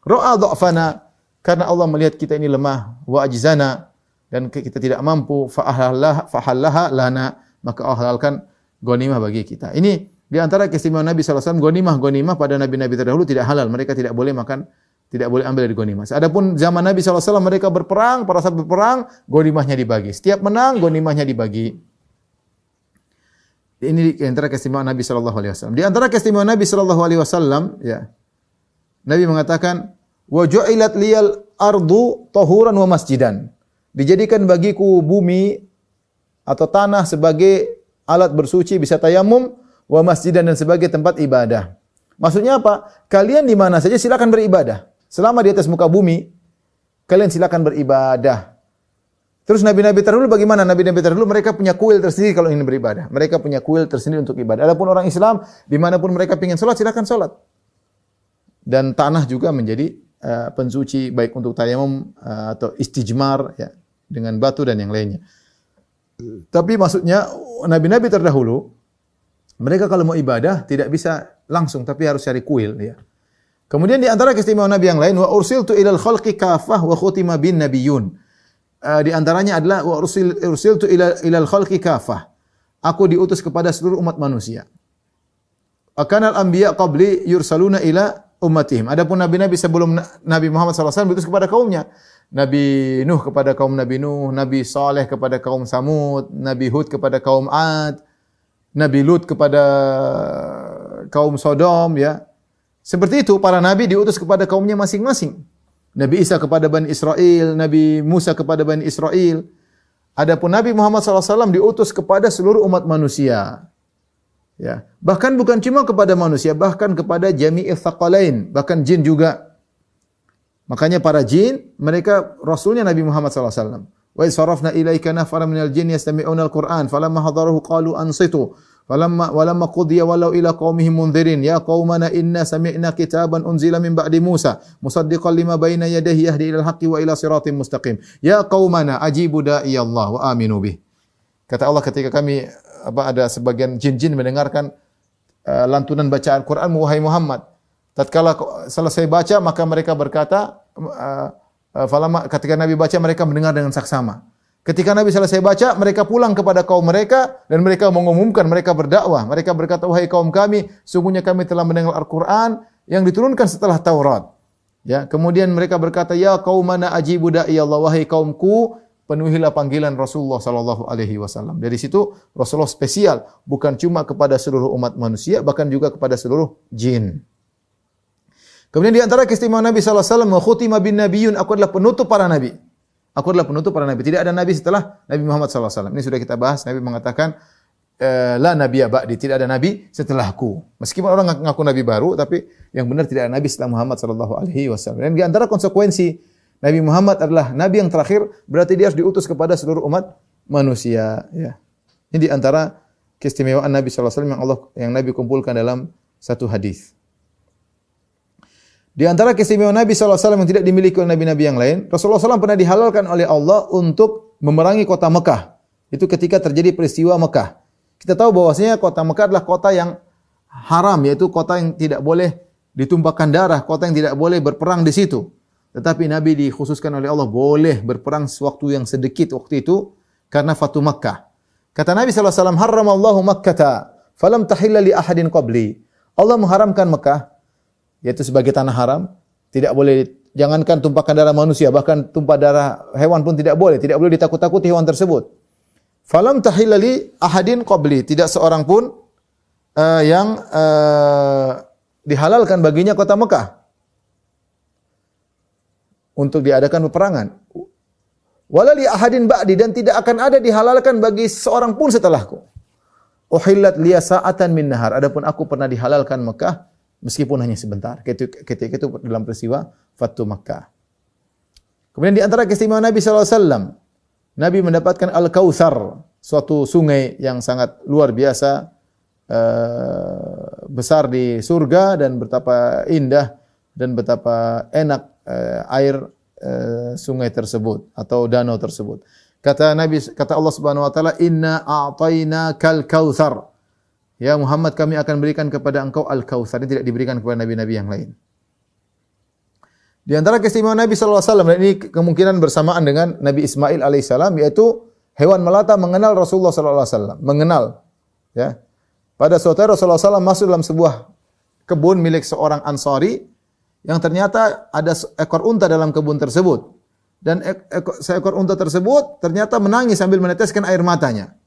Ra'a dha'fana, karena Allah melihat kita ini lemah, wa ajzana, dan kita tidak mampu, fahallaha lana, maka Allah halalkan ghanimah bagi kita. Ini di antara keistimewaan Nabi sallallahu alaihi wasallam, ghanimah pada nabi-nabi terdahulu tidak halal, mereka tidak boleh makan, tidak boleh ambil dari ghanimah. Adapun zaman Nabi sallallahu alaihi wasallam mereka berperang, para sahabat berperang, ghanimahnya dibagi. Setiap menang ghanimahnya dibagi. Ini di antara keistimewaan Nabi sallallahu alaihi wasallam. Di antara keistimewaan Nabi sallallahu alaihi wasallam, ya. Nabi mengatakan, "Wa ju'ilat liyal ardu tahuran wa masjidan." Dijadikan bagiku bumi atau tanah sebagai alat bersuci, bisa tayamum, wa masjidan, dan sebagai tempat ibadah. Maksudnya apa? Kalian di mana saja silakan beribadah. Selama di atas muka bumi, kalian silakan beribadah. Terus nabi-nabi terdahulu bagaimana? Nabi-nabi terdahulu mereka punya kuil tersendiri kalau ingin beribadah. Mereka punya kuil tersendiri untuk ibadah. Adapun orang Islam, dimanapun mereka ingin sholat, silakan sholat. Dan tanah juga menjadi pensuci, baik untuk tayamum atau istijmar, ya, dengan batu dan yang lainnya. Tapi maksudnya nabi-nabi terdahulu, mereka kalau mau ibadah tidak bisa langsung, tapi harus cari kuil, ya. Kemudian di antara keistimewaan Nabi yang lain, wa ursiltu ilal khalqi kafah wa khutima bin nabiyyun. Di antaranya adalah wa ursiltu ilal khalqi kafah. Aku diutus kepada seluruh umat manusia. Akanal anbiya qabli yursaluna ila ummatihim. Adapun nabi-nabi sebelum Nabi Muhammad SAW diutus kepada kaumnya. Nabi Nuh kepada kaum Nabi Nuh, Nabi Saleh kepada kaum Samud, Nabi Hud kepada kaum Ad, Nabi Lut kepada kaum Sodom, ya. Seperti itu para nabi diutus kepada kaumnya masing-masing. Nabi Isa kepada Bani Israel, Nabi Musa kepada Bani Israel. Adapun Nabi Muhammad SAW diutus kepada seluruh umat manusia. Ya, bahkan bukan cuma kepada manusia, bahkan kepada jami'il thaqalain, bahkan jin juga. Makanya para jin, mereka rasulnya Nabi Muhammad SAW. Wa sarafna ilaika nafaran minal jin yastami'una al-Qur'an falamma hadarahu qalu ansitu. Walamma qudiya walau ila qaumihim mundzirin ya qaumana inna sami'na kitaban unzila min ba'di Musa musaddiqan lima baina yadayhi yahdi ilal haqqi wa ila siratin mustaqim ya qaumana ajibu da'i Allah wa aminu bih. Kata Allah ketika kami ada sebagian jin-jin mendengarkan lantunan bacaan Quran, wahai Muhammad, tatkala selesai baca maka mereka berkata ketika Nabi baca mereka mendengar dengan saksama. Ketika Nabi selesai baca, mereka pulang kepada kaum mereka dan mereka mengumumkan, mereka berdakwah. Mereka berkata, wahai kaum kami, sungguhnya kami telah mendengar Al-Quran yang diturunkan setelah Taurat. Ya, kemudian mereka berkata, ya qaumana ajibu da'i Allah, wahai kaumku, penuhilah panggilan Rasulullah sallallahu alaihi wasallam. Dari situ Rasulullah spesial, bukan cuma kepada seluruh umat manusia, bahkan juga kepada seluruh jin. Kemudian di antara keistimewaan Nabi sallallahu alaihi wasallam, wa khutima bin nabiyyun, aku adalah penutup para nabi. Aku adalah penutup para nabi. Tidak ada nabi setelah Nabi Muhammad sallallahu alaihi wasallam. Ini sudah kita bahas. Nabi mengatakan la nabiyya ba'di, tidak ada nabi setelahku. Meskipun orang ngaku nabi baru, tapi yang benar tidak ada nabi setelah Muhammad sallallahu alaihi wasallam. Dan di antara konsekuensi Nabi Muhammad adalah nabi yang terakhir, berarti dia harus diutus kepada seluruh umat manusia, ya. Ini di antara keistimewaan Nabi sallallahu alaihi wasallam yang Nabi kumpulkan dalam satu hadis. Di antara keistimewaan Nabi sallallahu alaihi wasallam yang tidak dimiliki oleh nabi-nabi yang lain, Rasulullah SAW pernah dihalalkan oleh Allah untuk memerangi kota Mekah. Itu ketika terjadi peristiwa Mekah. Kita tahu bahwasanya kota Mekah adalah kota yang haram, yaitu kota yang tidak boleh ditumpahkan darah, kota yang tidak boleh berperang di situ. Tetapi Nabi dikhususkan oleh Allah boleh berperang sewaktu yang sedikit waktu itu karena Fatu Makkah. Kata Nabi sallallahu alaihi wasallam, "Harramallahu Makkata, falam tahilla li ahadin qabli." Allah mengharamkan Mekah, yaitu sebagai tanah haram, tidak boleh, jangankan tumpahkan darah manusia, bahkan tumpah darah hewan pun tidak boleh ditakut-takuti hewan tersebut. Falam tahilla li ahadin qabli, tidak seorang pun yang dihalalkan baginya kota Mekah untuk diadakan peperangan. Wala li ahadin ba'di, dan tidak akan ada dihalalkan bagi seorang pun setelahku. Uhillat liya sa'atan min nahar. Adapun aku pernah dihalalkan Mekah meskipun hanya sebentar. Ketika itu dalam peristiwa Fatu Makkah. Kemudian di antara keistimewaan Nabi sallallahu alaihi wasallam, Nabi mendapatkan Al-Kautsar, suatu sungai yang sangat luar biasa, besar di surga, dan betapa indah dan betapa enak air sungai tersebut atau danau tersebut. Kata Allah Subhanahu wa taala, "Inna a'tainakal kautsar." Ya Muhammad, kami akan berikan kepada engkau Al-Kautsar. Ini tidak diberikan kepada nabi-nabi yang lain. Di antara keistimewaan Nabi sallallahu alaihi wasallam, dan ini kemungkinan bersamaan dengan Nabi Ismail alaihissalam, yaitu hewan melata mengenal Rasulullah sallallahu alaihi wasallam, mengenal, ya. Pada suatu hari Rasulullah SAW masuk dalam sebuah kebun milik seorang Ansari yang ternyata ada ekor unta dalam kebun tersebut. Dan seekor unta tersebut ternyata menangis sambil meneteskan air matanya.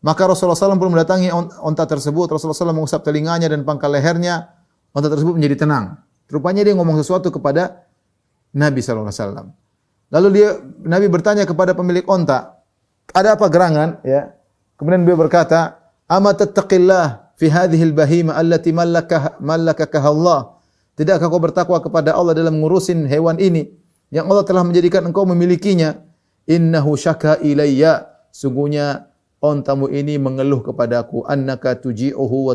Maka Rasulullah SAW pun mendatangi unta tersebut. Rasulullah SAW mengusap telinganya dan pangkal lehernya. Unta tersebut menjadi tenang. Rupanya dia ngomong sesuatu kepada Nabi SAW. Lalu Nabi bertanya kepada pemilik unta, ada apa gerangan? Ya. Kemudian beliau berkata, "Ama tattaqillah fi hadhihi al-bahima allati mallakakaha Allah." Tidakkah kau bertakwa kepada Allah dalam ngurusin hewan ini yang Allah telah menjadikan engkau memilikinya? Innahu syaka ilayya, sungguhnya ontamu ini mengeluh kepadaku, annaka tuji'uhu wa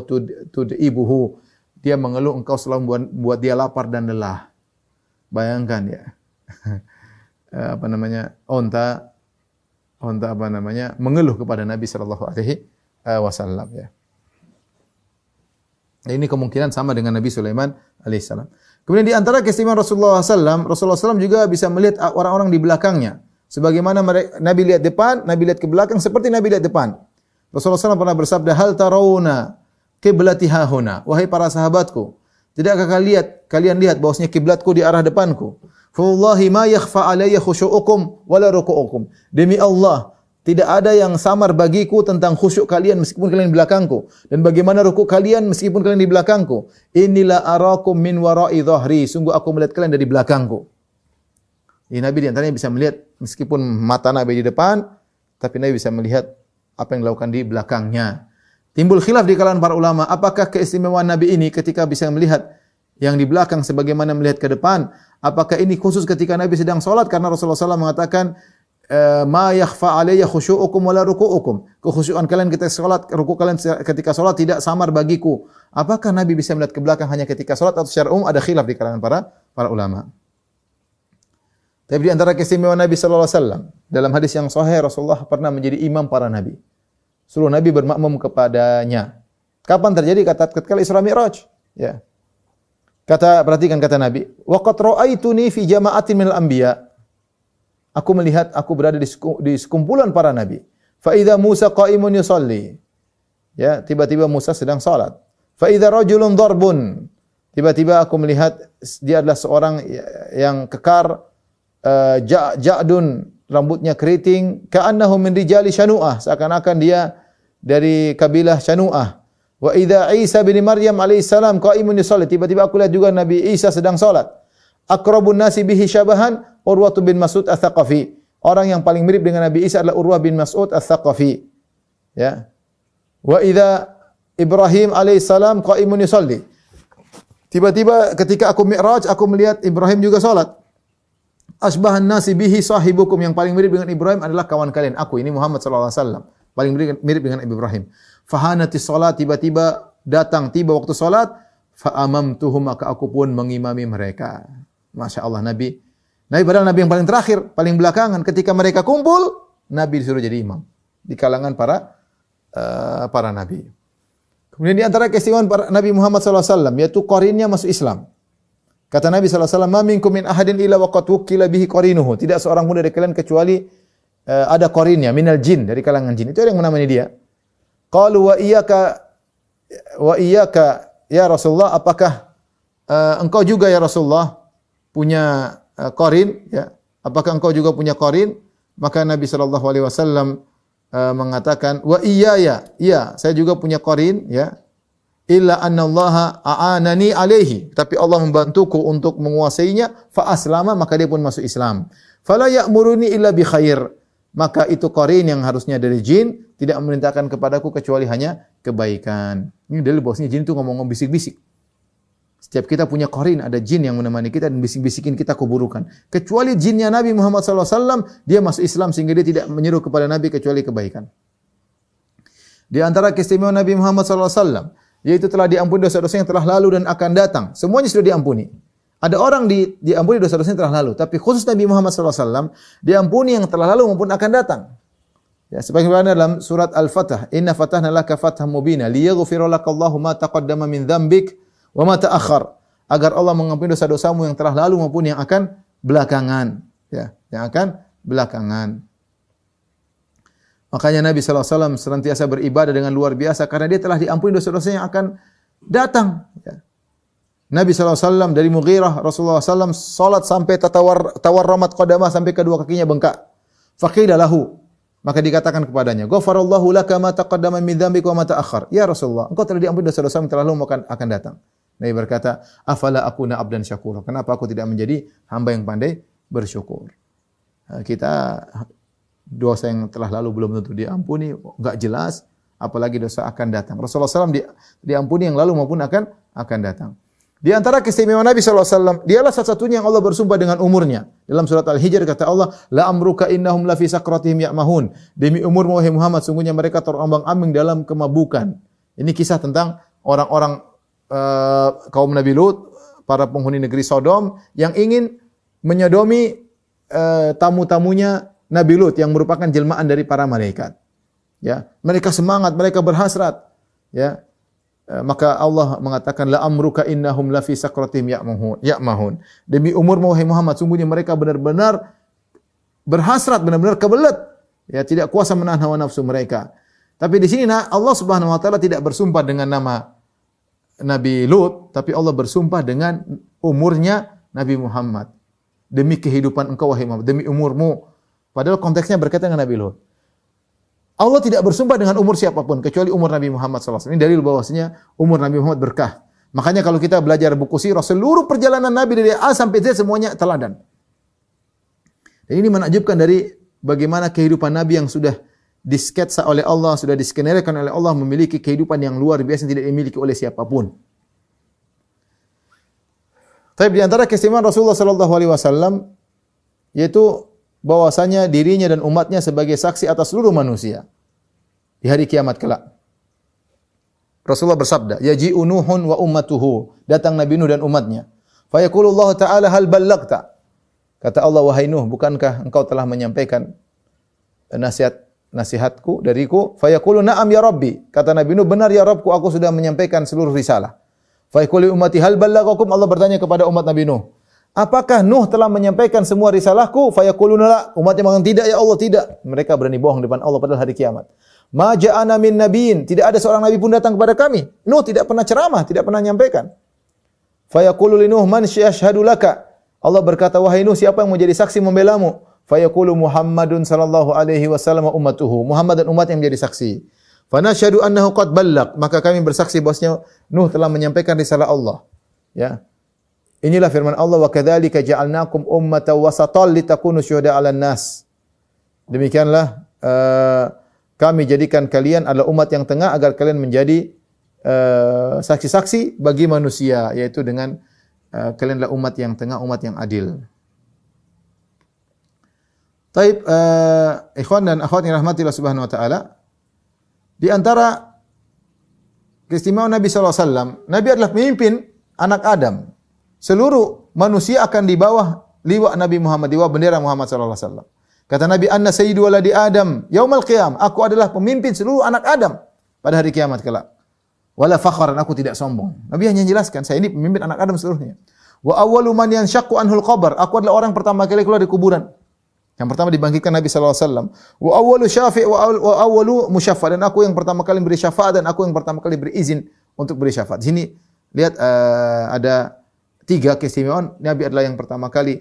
tud'ibuhu. Dia mengeluh, engkau selalu buat dia lapar dan lelah. Bayangkan ya. Onta mengeluh kepada Nabi sallallahu alaihi wasallam, ya. Ini kemungkinan sama dengan Nabi Sulaiman alaihissalam. Kemudian di antara keistimewaan Rasulullah SAW juga bisa melihat orang-orang di belakangnya. Sebagaimana Nabi lihat depan, Nabi lihat ke belakang, seperti Nabi lihat depan. Rasulullah SAW pernah bersabda, "Hal tarawna qiblati hahuna?" Wahai para sahabatku, tidakkah kalian lihat bahwasanya kiblatku di arah depanku? Fa wallahi ma yakhfa alayya khusyu'ukum wala ruku'ukum. Demi Allah, tidak ada yang samar bagiku tentang khusyuk kalian meskipun kalian di belakangku, dan bagaimana rukuk kalian meskipun kalian di belakangku. Inilah arakum min wara'i dhahri. Sungguh aku melihat kalian dari belakangku. Ini Nabi di antaranya bisa melihat meskipun mata Nabi di depan, tapi Nabi bisa melihat apa yang dilakukan di belakangnya. Timbul khilaf di kalangan para ulama, apakah keistimewaan Nabi ini ketika bisa melihat yang di belakang sebagaimana melihat ke depan? Apakah ini khusus ketika Nabi sedang salat? Karena Rasulullah SAW mengatakan, "Ma yakhfa alayya khusyu'ukum wala ruku'ukum." Kekhusyukan kalian ketika salat, rukuk kalian ketika salat tidak samar bagiku. Apakah Nabi bisa melihat ke belakang hanya ketika salat atau secara umum? Ada khilaf di kalangan para ulama. Tapi di antara keistimewaan Nabi sallallahu alaihi wasallam, dalam hadis yang sahih, Rasulullah pernah menjadi imam para nabi. Seluruh nabi bermakmum kepadanya. Kapan terjadi? Ketika Isra Mi'raj, ya. Perhatikan kata Nabi, "Wa qad ra'aituni fi jama'atin minal anbiya." Aku melihat aku berada di sekumpulan para nabi. Fa idza Musa qa'imun yusalli. Ya, tiba-tiba Musa sedang salat. Fa idza rajulun darbun. Tiba-tiba aku melihat dia adalah seorang yang kekar, ja'dun, rambutnya keriting, ka'annahu min rijali Shanu'ah, seakan-akan dia dari kabilah Shanu'ah. Wa idza Isa bin Maryam alaihissalam qa'imun yusalli. Tiba-tiba aku lihat juga Nabi Isa sedang salat. Aqrabun nasi bihi syabahan Urwah bin Mas'ud Ats-Tsaqafi. Orang yang paling mirip dengan Nabi Isa adalah Urwah bin Mas'ud Ats-Tsaqafi. Ya. Wa idza Ibrahim alaihissalam qa'imun yusalli. Tiba-tiba ketika aku Mi'raj, aku melihat Ibrahim juga salat. Asbahan nasi bihi sahibukum, yang paling mirip dengan Ibrahim adalah kawan kalian, aku ini Muhammad sallallahu alaihi wasallam. paling mirip dengan Nabi Ibrahim. Fahanatis salat, tiba-tiba tiba waktu salat, fa amamtuhum, maka aku pun mengimami mereka. Masya Allah, Nabi padahal Nabi yang paling terakhir, paling belakangan. Ketika mereka kumpul, Nabi disuruh jadi imam di kalangan para nabi. Kemudian di antara keistimewaan Nabi Muhammad SAW, yaitu qarinnya masuk Islam. Kata Nabi SAW, "Ma minkum min ahadin illa waqad wukkila bihi qarinuhu." Tidak seorang pun dari kalian kecuali ada qarinnya, minal jin, dari kalangan jin. Itu yang menemani dia. Qalu wa iyyaka ya Rasulullah, apakah engkau juga ya Rasulullah punya qarin, ya? Apakah engkau juga punya qarin? Maka Nabi SAW mengatakan, wa iyaya, iya, saya juga punya qarin, ya. Illa annallaha a'anani alaihi, tapi Allah membantuku untuk menguasainya, fa aslama, maka dia pun masuk Islam. Fala ya'muruni illa bi khair, maka itu qarin yang harusnya dari jin tidak memerintahkan kepadaku kecuali hanya kebaikan. Ini dalil bahwasanya jin itu ngomong-ngomong bisik-bisik. Setiap kita punya qarin, ada jin yang menemani kita dan bisik-bisikin kita keburukan. Kecuali jinnya Nabi Muhammad SAW, dia masuk Islam sehingga dia tidak menyeru kepada Nabi kecuali kebaikan. Di antara keistimewaan Nabi Muhammad SAW, yaitu telah diampuni dosa-dosa yang telah lalu dan akan datang. Semuanya sudah diampuni. Ada orang diampuni dosa-dosa yang telah lalu, tapi khusus Nabi Muhammad SAW, diampuni yang telah lalu maupun akan datang. Ya, sebagaimana dalam surat Al-Fatah, "Inna fatahna laka fatham mubina liyaghfira lakallahu ma taqaddama min dzambik wa ma ta'akhkhar." Agar Allah mengampuni dosa-dosamu yang telah lalu maupun yang akan belakangan, ya, yang akan belakangan. Makanya Nabi SAW senantiasa beribadah dengan luar biasa karena dia telah diampuni dosa-dosa yang akan datang. Ya. Nabi SAW dari Mughirah, Rasulullah SAW salat sampai tawarramat qadamah, sampai kedua kakinya bengkak. Faqila lahu, maka dikatakan kepadanya, "Ghafarallahu laka ma taqaddama min dzambika wa ma ta'akhkhar." Ya Rasulullah, engkau telah diampuni dosa-dosa yang telah lalu akan datang. Nabi berkata, "Afala akuna abdan syakura." Kenapa aku tidak menjadi hamba yang pandai bersyukur? Kita dosa yang telah lalu belum tentu diampuni, enggak jelas, apalagi dosa akan datang. Rasulullah SAW diampuni yang lalu maupun akan datang. Di antara keistimewaan Nabi SAW, dialah satu-satunya yang Allah bersumpah dengan umurnya. Dalam surat Al-Hijr kata Allah, "La amruka innahum lafi sakratihim ya'mahun." Demi umurmu wahai Muhammad, sungguhnya mereka terombang-ambing dalam kemabukan. Ini kisah tentang orang-orang kaum Nabi Lut, para penghuni negeri Sodom yang ingin menyodomi tamu-tamunya Nabi Lut yang merupakan jelmaan dari para malaikat. Ya, mereka semangat, mereka berhasrat. Ya, maka Allah mengatakan, la amruka innahum lafi sakratihim ya'mahun. Demi umurmu wahai Muhammad, sungguhnya mereka benar-benar berhasrat, benar-benar kebelet. Ya, tidak kuasa menahan hawa nafsu mereka. Tapi di sini Allah Subhanahu wa taala tidak bersumpah dengan nama Nabi Lut, tapi Allah bersumpah dengan umurnya Nabi Muhammad. Demi kehidupan engkau wahai Muhammad, demi umurmu. Padahal konteksnya berkaitan dengan Nabi Lut. Allah tidak bersumpah dengan umur siapapun kecuali umur Nabi Muhammad SAW. Ini dalil bahwasanya umur Nabi Muhammad berkah. Makanya kalau kita belajar buku sirah, seluruh perjalanan Nabi dari A sampai Z semuanya teladan. Dan ini menakjubkan dari bagaimana kehidupan Nabi yang sudah disketsa oleh Allah, sudah diskenerikan oleh Allah, memiliki kehidupan yang luar biasa yang tidak dimiliki oleh siapapun. Tapi di antara keistimewaan Rasulullah SAW yaitu bahwasanya dirinya dan umatnya sebagai saksi atas seluruh manusia di hari kiamat kelak. Rasulullah bersabda, "Yaji'u Nuhun wa ummatuhu." Datang Nabi Nuh dan umatnya. Fa yaqulu Allah Ta'ala, "Hal ballaghta?" Kata Allah, "Wahai Nuh, bukankah engkau telah menyampaikan nasihatku dariku?" Fa yaqulu, "Na'am ya Rabbi." Kata Nabi Nuh, "Benar ya Rabbku, aku sudah menyampaikan seluruh risalah." Fa yaqulu ummati, "Hal ballaghakum?" Allah bertanya kepada umat Nabi Nuh, "Apakah Nuh telah menyampaikan semua risalahku?" Fayaquluna la. Umatnya mengatakan, "Tidak ya Allah, tidak." Mereka berani bohong di depan Allah padahal hari kiamat. "Ma ja'ana min nabiyyin." Tidak ada seorang nabi pun datang kepada kami. Nuh tidak pernah ceramah, tidak pernah menyampaikan. Fayaqulu li Nuh, "Man syahadu laka?" Allah berkata, "Wahai Nuh, siapa yang menjadi saksi membelamu?" Fayaqulu Muhammadun sallallahu alaihi wasallam wa ummatuhu. Muhammad dan umat yang menjadi saksi. Fanasyhadu annahu qad ballagh. Maka kami bersaksi bahwasanya Nuh telah menyampaikan risalah Allah. Ya. Inilah firman Allah, wa kadzalika ja'alnakum ummatan wasatan litakunu syuhada 'alan nas. Demikianlah kami jadikan kalian adalah umat yang tengah agar kalian menjadi saksi-saksi bagi manusia, yaitu dengan kalianlah umat yang tengah, umat yang adil. Taib ikhwan dan akhwat yang rahmatillah subhanahu wa ta'ala, Di antara keistimewaan Nabi SAW, Nabi adalah pemimpin anak Adam. Seluruh manusia akan di bawah liwa Nabi Muhammad, di bawah bendera Muhammad SAW. Kata Nabi, Anna sayyidu waladi Adam, yaumal qiyam. Aku adalah pemimpin seluruh anak Adam pada hari kiamat kelak. Wala fakharan, aku tidak sombong. Nabi hanya menjelaskan, saya ini pemimpin anak Adam seluruhnya. Wa awwalu man yanshaqqu anhul qabr. Aku adalah orang pertama kali keluar dari kuburan. Yang pertama dibangkitkan Nabi SAW. Wa awwalu syafi' wa awwalu musyaffa. Dan aku yang pertama kali beri syafaat dan aku yang pertama kali beri izin untuk beri syafaat. Di sini lihat ada 3 keistimewaan. Nabi adalah yang pertama kali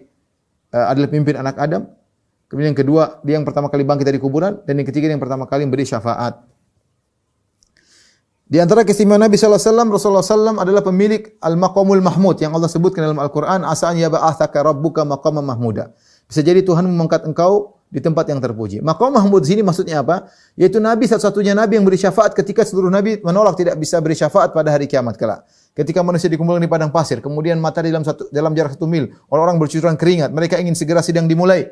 adalah pemimpin anak Adam. Kemudian yang kedua, dia yang pertama kali bangkit dari kuburan, dan yang ketiga dia yang pertama kali beri syafaat. Di antara keistimewaan Nabi SAW, Rasulullah SAW adalah pemilik al-maqamul mahmud yang Allah sebutkan dalam Al-Quran, asa'an yaba'athaka rabbuka maqamam mahmuda. Bisa jadi Tuhan mengangkat engkau di tempat yang terpuji. Maqam mahmud di sini maksudnya apa? Yaitu Nabi satu-satunya Nabi yang beri syafaat ketika seluruh Nabi menolak tidak bisa beri syafaat pada hari kiamat kelak. Ketika manusia dikumpulkan di padang pasir, kemudian matahari dalam jarak 1 mil, orang-orang bercucuran keringat, mereka ingin segera sidang dimulai.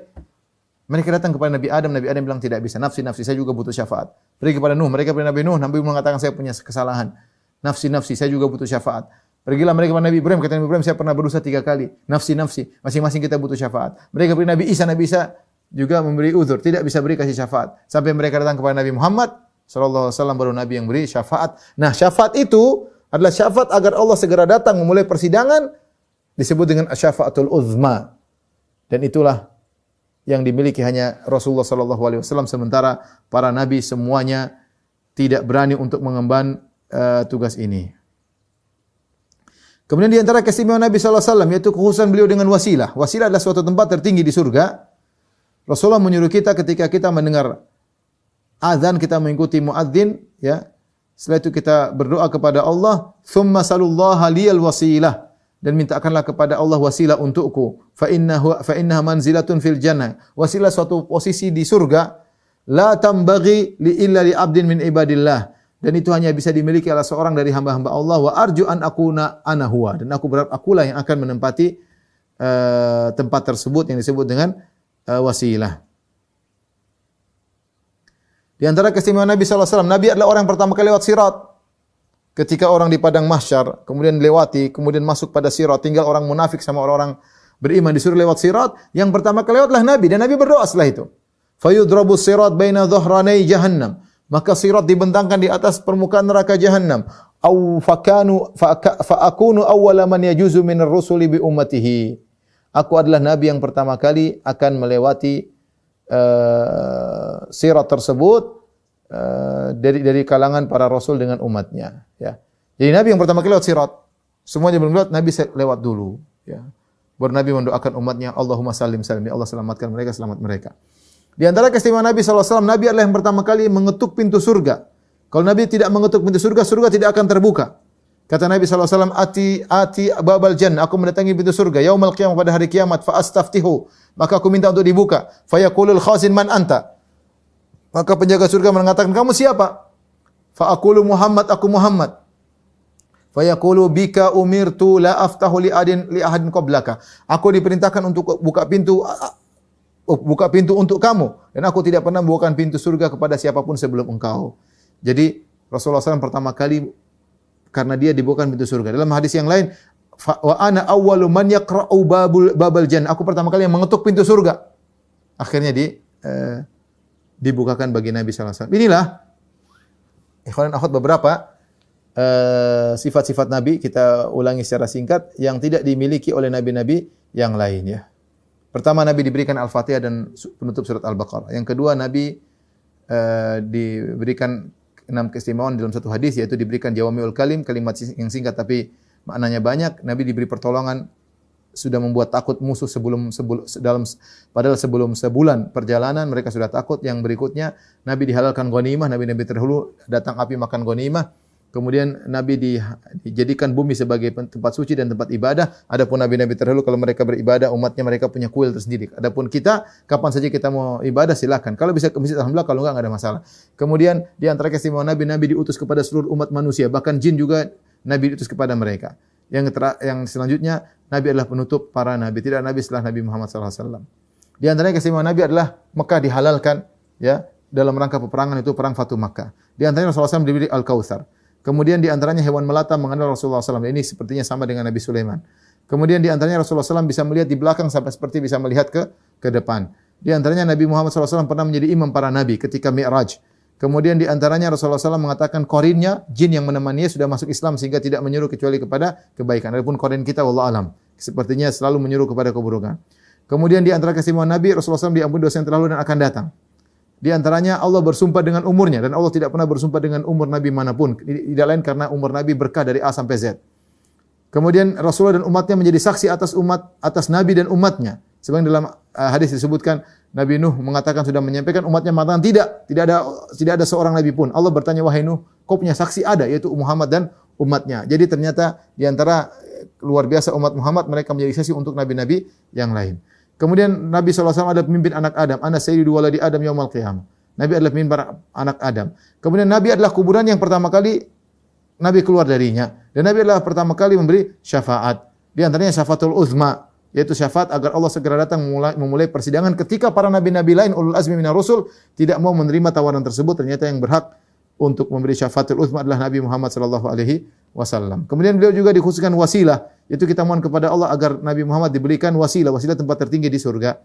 Mereka datang kepada Nabi Adam bilang tidak bisa. Nafsi, saya juga butuh syafaat. Pergi kepada Nuh, mereka kepada Nabi Nuh, Nabi mengatakan saya punya kesalahan. Nafsi, saya juga butuh syafaat. Pergilah mereka kepada Nabi Ibrahim, kata Nabi Ibrahim, saya pernah berdosa 3 kali. Nafsi, masing-masing kita butuh syafaat. Mereka kepada Nabi Isa juga memberi uzur, tidak bisa beri kasih syafaat. Sampai mereka datang kepada Nabi Muhammad sallallahu alaihi wasallam, baru Nabi yang beri syafaat. Nah, syafaat itu adalah syafaat agar Allah segera datang memulai persidangan, disebut dengan syafaatul uzma. Dan itulah yang dimiliki hanya Rasulullah sallallahu alaihi wasallam, sementara para nabi semuanya tidak berani untuk mengemban tugas ini. Kemudian di antara keistimewaan Nabi sallallahu alaihi wasallam yaitu kekhususan beliau dengan wasilah. Wasilah adalah suatu tempat tertinggi di surga. Rasulullah menyuruh kita ketika kita mendengar azan, kita mengikuti muadzin, ya. Setelah itu kita berdoa kepada Allah, "Tsumma salullaha liyal wasilah." Dan mintakanlah kepada Allah wasilah untukku. Fa innaha manzilatun fil jannah. Wasilah suatu posisi di surga, la tambaghi illa li 'abdin min ibadillah. Dan itu hanya bisa dimiliki oleh seorang dari hamba-hamba Allah. Wa arju an akuna ana huwa. Dan aku berharap akulah yang akan menempati tempat tersebut yang disebut dengan wasilah. Di antara keistimewaan Nabi sallallahu alaihi wasallam, Nabi adalah orang yang pertama kali lewat sirat. Ketika orang di padang mahsyar, kemudian lewati, kemudian masuk pada sirat, tinggal orang munafik sama orang-orang beriman disuruh lewat sirat, yang pertama kali lewatlah Nabi, dan Nabi berdoa setelah itu. Fayudrabu sirat baina dhahranai jahannam. Maka sirat dibentangkan di atas permukaan neraka jahannam. Au faakunu awwala man yajuzu minar rusuli bi ummatihi. Aku adalah nabi yang pertama kali akan melewati sirat tersebut dari kalangan para rasul dengan umatnya, ya. Jadi nabi yang pertama kali lewat sirat. Semuanya belum lewat, nabi lewat dulu, ya. Baru nabi mendoakan umatnya, Allahumma salim, ya Allah selamatkan mereka, selamat mereka. Di antara keistimewaan Nabi SAW, Nabi adalah yang pertama kali mengetuk pintu surga. Kalau Nabi tidak mengetuk pintu surga, surga tidak akan terbuka. Kata Nabi SAW, ati babal jannah, aku mendatangi pintu surga, yaumal qiyamah, pada hari kiamat, fa astaftihu, maka aku minta untuk dibuka. Fa yaqulul khazin man anta. Maka penjaga surga mengatakan, kamu siapa? Fa aqulu Muhammad, aku Muhammad. Fa yaqulu bika umirtu la aftahu li ahadin qablaka. Aku diperintahkan untuk buka pintu untuk kamu, dan aku tidak pernah membukakan pintu surga kepada siapapun sebelum engkau. Jadi Rasulullah SAW pertama kali karena dia dibukakan pintu surga. Dalam hadis yang lain, wa ana awwalu man yaqra'u babal jannah. Aku pertama kali yang mengetuk pintu surga. Akhirnya dibukakan bagi Nabi SAW. Inilah ikhwan dan akhwat beberapa sifat-sifat Nabi, kita ulangi secara singkat, yang tidak dimiliki oleh nabi-nabi yang lain, ya. Pertama, Nabi diberikan Al-Fatihah dan penutup surat Al-Baqarah. Yang kedua, Nabi diberikan 6 keistimewaan dalam satu hadis, yaitu diberikan jawami'ul kalim, kalimat yang singkat tapi maknanya banyak. Nabi diberi pertolongan, sudah membuat takut musuh padahal sebelum sebulan perjalanan mereka sudah takut. Yang berikutnya, Nabi dihalalkan ghanimah, nabi-nabi terdahulu datang api makan ghanimah. Kemudian Nabi dijadikan bumi sebagai tempat suci dan tempat ibadah. Adapun nabi-nabi terdahulu kalau mereka beribadah, umatnya mereka punya kuil tersendiri. Adapun kita, kapan saja kita mau ibadah silakan. Kalau bisa ke masjid alhamdulillah, kalau enggak ada masalah. Kemudian di antara keistimewaan Nabi, Nabi diutus kepada seluruh umat manusia, bahkan jin juga Nabi diutus kepada mereka. Yang selanjutnya, Nabi adalah penutup para nabi. Tidak nabi setelah Nabi Muhammad SAW. Di antara keistimewaan Nabi adalah Mekah dihalalkan, ya. dalam rangka peperangan itu perang Fatu Makkah. Di antaranya Rasulullah SAW diberi Al-Kautsar. Kemudian di antaranya hewan melata mengandal Rasulullah SAW. Ini sepertinya sama dengan Nabi Sulaiman. Kemudian di antaranya Rasulullah SAW bisa melihat di belakang sampai seperti bisa melihat ke depan. Di antaranya Nabi Muhammad SAW pernah menjadi imam para nabi ketika Mi'raj. Kemudian di antaranya Rasulullah SAW mengatakan korinnya, jin yang menemaninya sudah masuk Islam sehingga tidak menyuruh kecuali kepada kebaikan. Adapun korin kita, wallahu alam, sepertinya selalu menyuruh kepada keburukan. Kemudian di antara keistimewaan Nabi, Rasulullah SAW diampuni dosa yang terlalu dan akan datang. Di antaranya Allah bersumpah dengan umurnya dan Allah tidak pernah bersumpah dengan umur Nabi manapun. Tidak lain karena umur Nabi berkah dari A sampai Z. Kemudian Rasulullah dan umatnya menjadi saksi atas Nabi dan umatnya. Sebagaimana dalam hadis disebutkan Nabi Nuh mengatakan sudah menyampaikan, umatnya mengatakan tidak ada seorang nabi pun. Allah bertanya, wahai Nuh, kau punya saksi? Ada, yaitu Muhammad dan umatnya. Jadi ternyata di antara luar biasa umat Muhammad, mereka menjadi saksi untuk nabi-nabi yang lain. Kemudian Nabi SAW adalah pemimpin anak Adam. Ana sayyidu waladi Adam yaumal qiyamah. Nabi adalah pemimpin para anak Adam. Kemudian Nabi adalah kuburan yang pertama kali Nabi keluar darinya. Dan Nabi adalah pertama kali memberi syafaat. Di antaranya syafaatul uzma, yaitu syafaat agar Allah segera datang memulai persidangan ketika para nabi-nabi lain ulul azmi minar rusul tidak mau menerima tawaran tersebut. Ternyata yang berhak untuk memberi syafaatul uzma adalah Nabi Muhammad sallallahu alaihi wasallam. Kemudian beliau juga dikhususkan wasilah, yaitu kita mohon kepada Allah agar Nabi Muhammad diberikan wasilah tempat tertinggi di surga.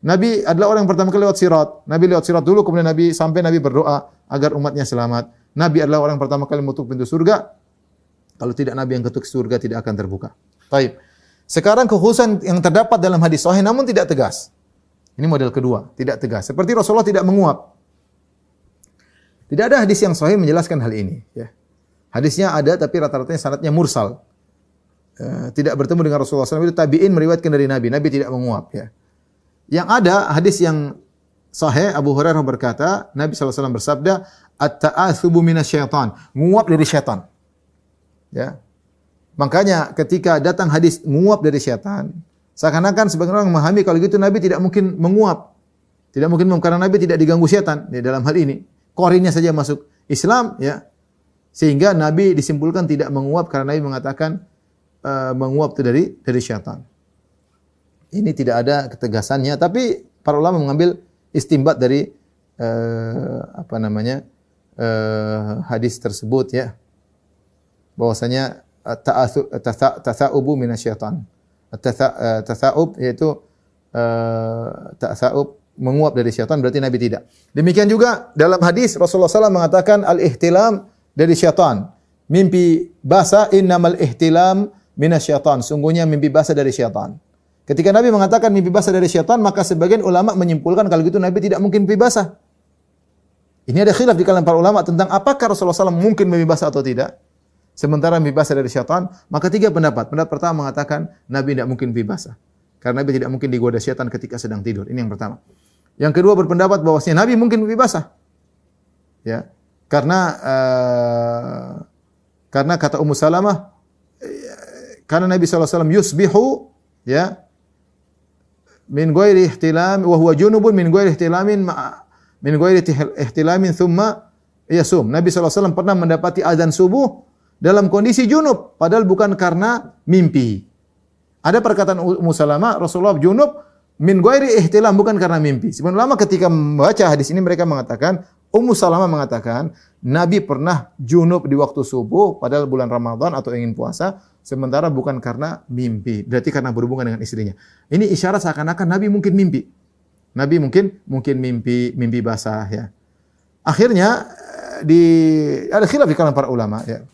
Nabi adalah orang yang pertama kali lewat sirat. Nabi lewat sirat dulu, kemudian Nabi berdoa agar umatnya selamat. Nabi adalah orang yang pertama kali mengetuk pintu surga. Kalau tidak Nabi yang ketuk surga tidak akan terbuka. Baik. Sekarang kekhususan yang terdapat dalam hadis sahih namun tidak tegas. Ini model kedua, tidak tegas. Seperti Rasulullah tidak menguap. Tidak ada hadis yang sahih menjelaskan hal ini. Ya. Hadisnya ada, tapi rata-ratanya sanadnya mursal. Tidak bertemu dengan Rasulullah SAW. Itu tabi'in meriwayatkan dari Nabi. Nabi tidak menguap. Ya. Yang ada hadis yang sahih, Abu Hurairah berkata, Nabi SAW bersabda, at-ta'athubu minasyaitan. Menguap dari syaitan. Ya. Makanya ketika datang hadis menguap dari syaitan, seakan-akan sebagian orang memahami kalau gitu Nabi tidak mungkin menguap. Tidak mungkin karena Nabi tidak diganggu syaitan ya, dalam hal ini. Korinnya saja masuk Islam ya. Sehingga Nabi disimpulkan tidak menguap karena Nabi mengatakan menguap itu dari syaitan. Ini tidak ada ketegasannya, tapi para ulama mengambil istimbat dari hadis tersebut ya. Bahwasanya tatha'ubu minasyaitan. Tatha'ub yaitu tatha'ub menguap dari syaitan, berarti Nabi tidak. Demikian juga dalam hadis Rasulullah SAW mengatakan al-ihtilam dari syaitan. Mimpi basah innamal ihtilam minasyaitan. Sungguhnya mimpi basah dari syaitan. Ketika Nabi mengatakan mimpi basah dari syaitan, maka sebagian ulama menyimpulkan kalau gitu Nabi tidak mungkin mimpi basah. Ini ada khilaf di kalangan para ulama tentang apakah Rasulullah SAW mungkin mimpi basah atau tidak. Sementara mimpi basah dari syaitan, maka tiga pendapat. Pendapat pertama mengatakan Nabi tidak mungkin mimpi basah. Karena Nabi tidak mungkin digoda syaitan ketika sedang tidur. Ini yang pertama. Yang kedua berpendapat bahwasanya Nabi mungkin mimpi basah. Ya. Karena kata Ummu Salamah, karena Nabi SAW yusbihu ya min ghairi ihtilam wa huwa junubun min ghairi ihtilamin thumma yasum. Nabi SAW pernah mendapati azan subuh dalam kondisi junub, padahal bukan karena mimpi. Ada perkataan Ummu Salamah, Rasulullah junub min ghairi ihtilam, bukan karena mimpi. Sebenarnya ulama ketika membaca hadis ini mereka mengatakan, Ummu Salamah mengatakan, Nabi pernah junub di waktu subuh padahal bulan Ramadan atau ingin puasa, sementara bukan karena mimpi. Berarti karena berhubungan dengan istrinya. Ini isyarat seakan-akan Nabi mungkin mimpi. Nabi mungkin mimpi basah ya. Akhirnya ada khilaf di kalangan para ulama ya.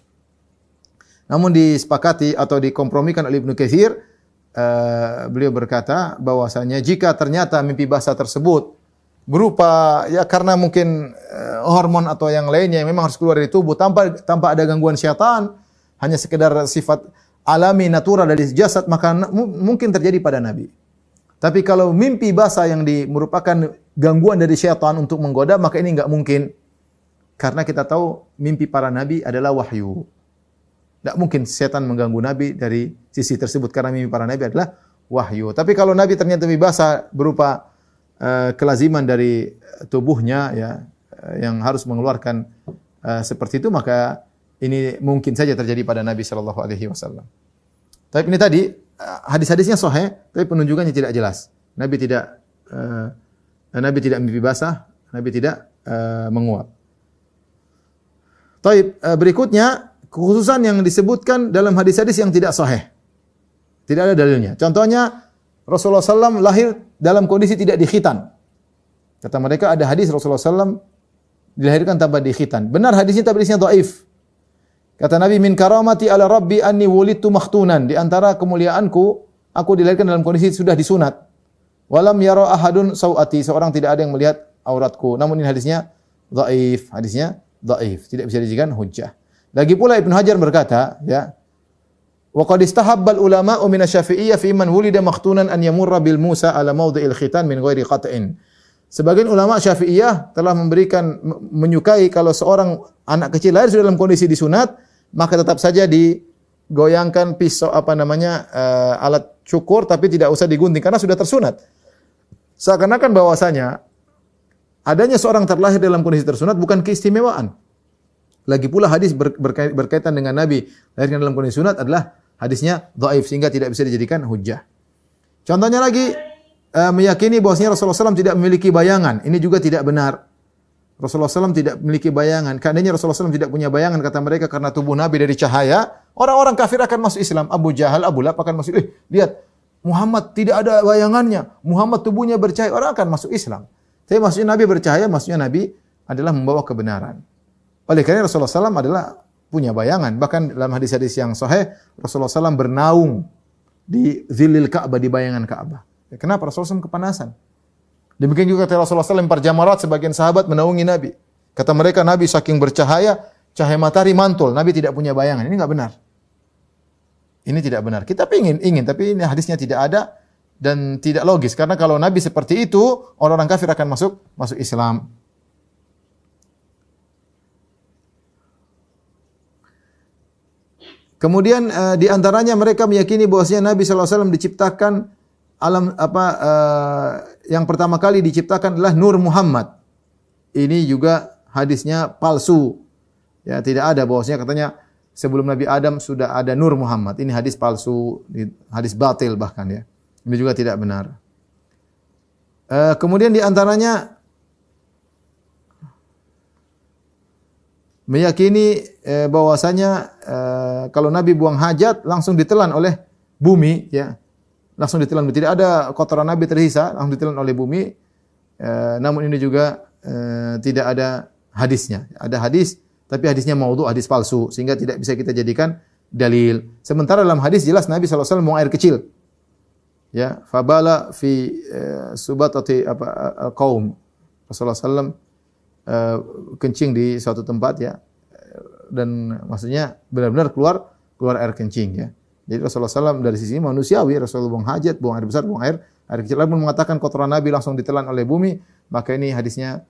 Namun disepakati atau dikompromikan oleh Ibnu Katsir, beliau berkata bahwasanya jika ternyata mimpi basah tersebut berupa ya karena mungkin hormon atau yang lainnya yang memang harus keluar dari tubuh tanpa ada gangguan syaitan, hanya sekedar sifat alami natural dari jasad, maka mungkin terjadi pada Nabi. Tapi kalau mimpi basah yang merupakan gangguan dari syaitan untuk menggoda, maka ini enggak mungkin. Karena kita tahu mimpi para nabi adalah wahyu. Tidak mungkin setan mengganggu Nabi dari sisi tersebut karena mimpi para Nabi adalah wahyu. Tapi kalau Nabi ternyata mimpi basah berupa kelaziman dari tubuhnya ya yang harus mengeluarkan seperti itu, maka ini mungkin saja terjadi pada Nabi Shallallahu Alaihi Wasallam. Tapi ini tadi hadis-hadisnya sahih, tapi penunjukannya tidak jelas. Nabi tidak mimpi basah, Nabi tidak menguap. Taib, berikutnya kekhususan yang disebutkan dalam hadis-hadis yang tidak sahih. Tidak ada dalilnya. Contohnya Rasulullah SAW lahir dalam kondisi tidak dikhitan. Kata mereka ada hadis Rasulullah SAW dilahirkan tanpa dikhitan. Benar hadisnya tapi hadisnya dhaif. Kata Nabi, min karamati ala rabbi anni wulidtu makhtunan. Di antara kemuliaanku, aku dilahirkan dalam kondisi sudah disunat. Walam yara ahadun sawati. Seorang tidak ada yang melihat auratku. Namun ini hadisnya dhaif. Hadisnya dhaif. Tidak bisa dijadikan hujjah. Lagi pula Ibnu Hajar berkata, ya, wa qad istahabbal ulama'u min asy-Syafi'iyyah fi man wulida makhtunan an yamurra bil Musa ala mawdi'il khitan min ghairi qat'in. Sebagian ulama Syafi'iyah telah menyukai kalau seorang anak kecil lahir sudah dalam kondisi disunat, maka tetap saja digoyangkan pisau alat cukur tapi tidak usah digunting karena sudah tersunat. Seakan-akan bahwasanya adanya seorang terlahir dalam kondisi tersunat bukan keistimewaan. Lagi pula hadis berkaitan dengan Nabi lahirkan dalam kondisi sunat adalah hadisnya dhaif sehingga tidak bisa dijadikan hujjah. Contohnya lagi meyakini bahwasanya Rasulullah SAW tidak memiliki bayangan. Ini juga tidak benar. Rasulullah SAW tidak memiliki bayangan. Seandainya Rasulullah SAW tidak punya bayangan, kata mereka, karena tubuh Nabi dari cahaya, orang-orang kafir akan masuk Islam. Abu Jahal, Abu Lahab akan masuk. Lihat, Muhammad tidak ada bayangannya. Muhammad tubuhnya bercahaya. Orang akan masuk Islam. Tapi maksudnya Nabi bercahaya, maksudnya Nabi adalah membawa kebenaran. Oleh karena Rasulullah SAW adalah punya bayangan. Bahkan dalam hadis-hadis yang sahih, Rasulullah SAW bernaung di zilil Ka'bah, di bayangan Ka'bah. Kenapa? Rasulullah SAW kepanasan. Demikian juga kata Rasulullah SAW lempar jamarat, sebagian sahabat menaungi Nabi. Kata mereka Nabi saking bercahaya, cahaya matahari mantul. Nabi tidak punya bayangan. Ini enggak benar. Ini tidak benar. Kita ingin, tapi ini hadisnya tidak ada dan tidak logis. Karena kalau Nabi seperti itu, orang-orang kafir akan masuk Islam. Kemudian di antaranya mereka meyakini bahwasanya Nabi SAW diciptakan yang pertama kali diciptakan adalah Nur Muhammad. Ini juga hadisnya palsu. Ya, tidak ada bahwasanya katanya sebelum Nabi Adam sudah ada Nur Muhammad. Ini hadis palsu, hadis batil bahkan ya. Ini juga tidak benar. Kemudian di antaranya meyakini bahwasanya kalau Nabi buang hajat langsung ditelan oleh bumi ya. Langsung ditelan, tidak ada kotoran Nabi tersisa, langsung ditelan oleh bumi. Namun ini juga tidak ada hadisnya. Ada hadis, tapi hadisnya maudhu, hadis palsu, sehingga tidak bisa kita jadikan dalil. Sementara dalam hadis jelas Nabi SAW buang air kecil. Ya, fabala fi subatati qaum. Rasulullah SAW kencing di suatu tempat ya, dan maksudnya benar-benar keluar air kencing ya. Jadi Rasulullah SAW dari sisi manusiawi, Rasulullah buang hajat, buang air besar, buang air kecil. Lalu mengatakan kotoran Nabi langsung ditelan oleh bumi, maka ini hadisnya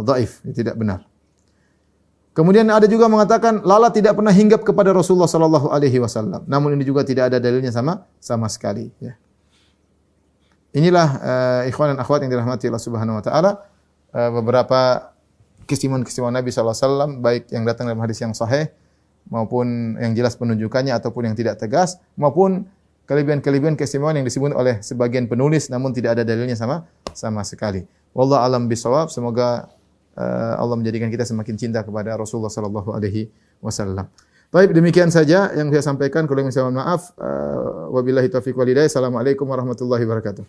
dhaif, tidak benar. Kemudian ada juga mengatakan lalat tidak pernah hinggap kepada Rasulullah SAW. Namun ini juga tidak ada dalilnya sama sekali. Ya. Inilah ikhwan dan akhwat yang dirahmati Allah Subhanahu Wa Taala, beberapa keistimewaan Nabi SAW, baik yang datang dalam hadis yang sahih, maupun yang jelas penunjukannya ataupun yang tidak tegas, maupun kelebihan-kelebihan keistimewaan yang disebut oleh sebagian penulis namun tidak ada dalilnya sama sekali. Wallahu alam bisawab. Semoga Allah menjadikan kita semakin cinta kepada Rasulullah sallallahu alaihi wasallam. Baik, demikian saja yang saya sampaikan. Kalau yang saya mohon maaf. Wabillahi taufiq wal hidayah. Assalamualaikum warahmatullahi wabarakatuh.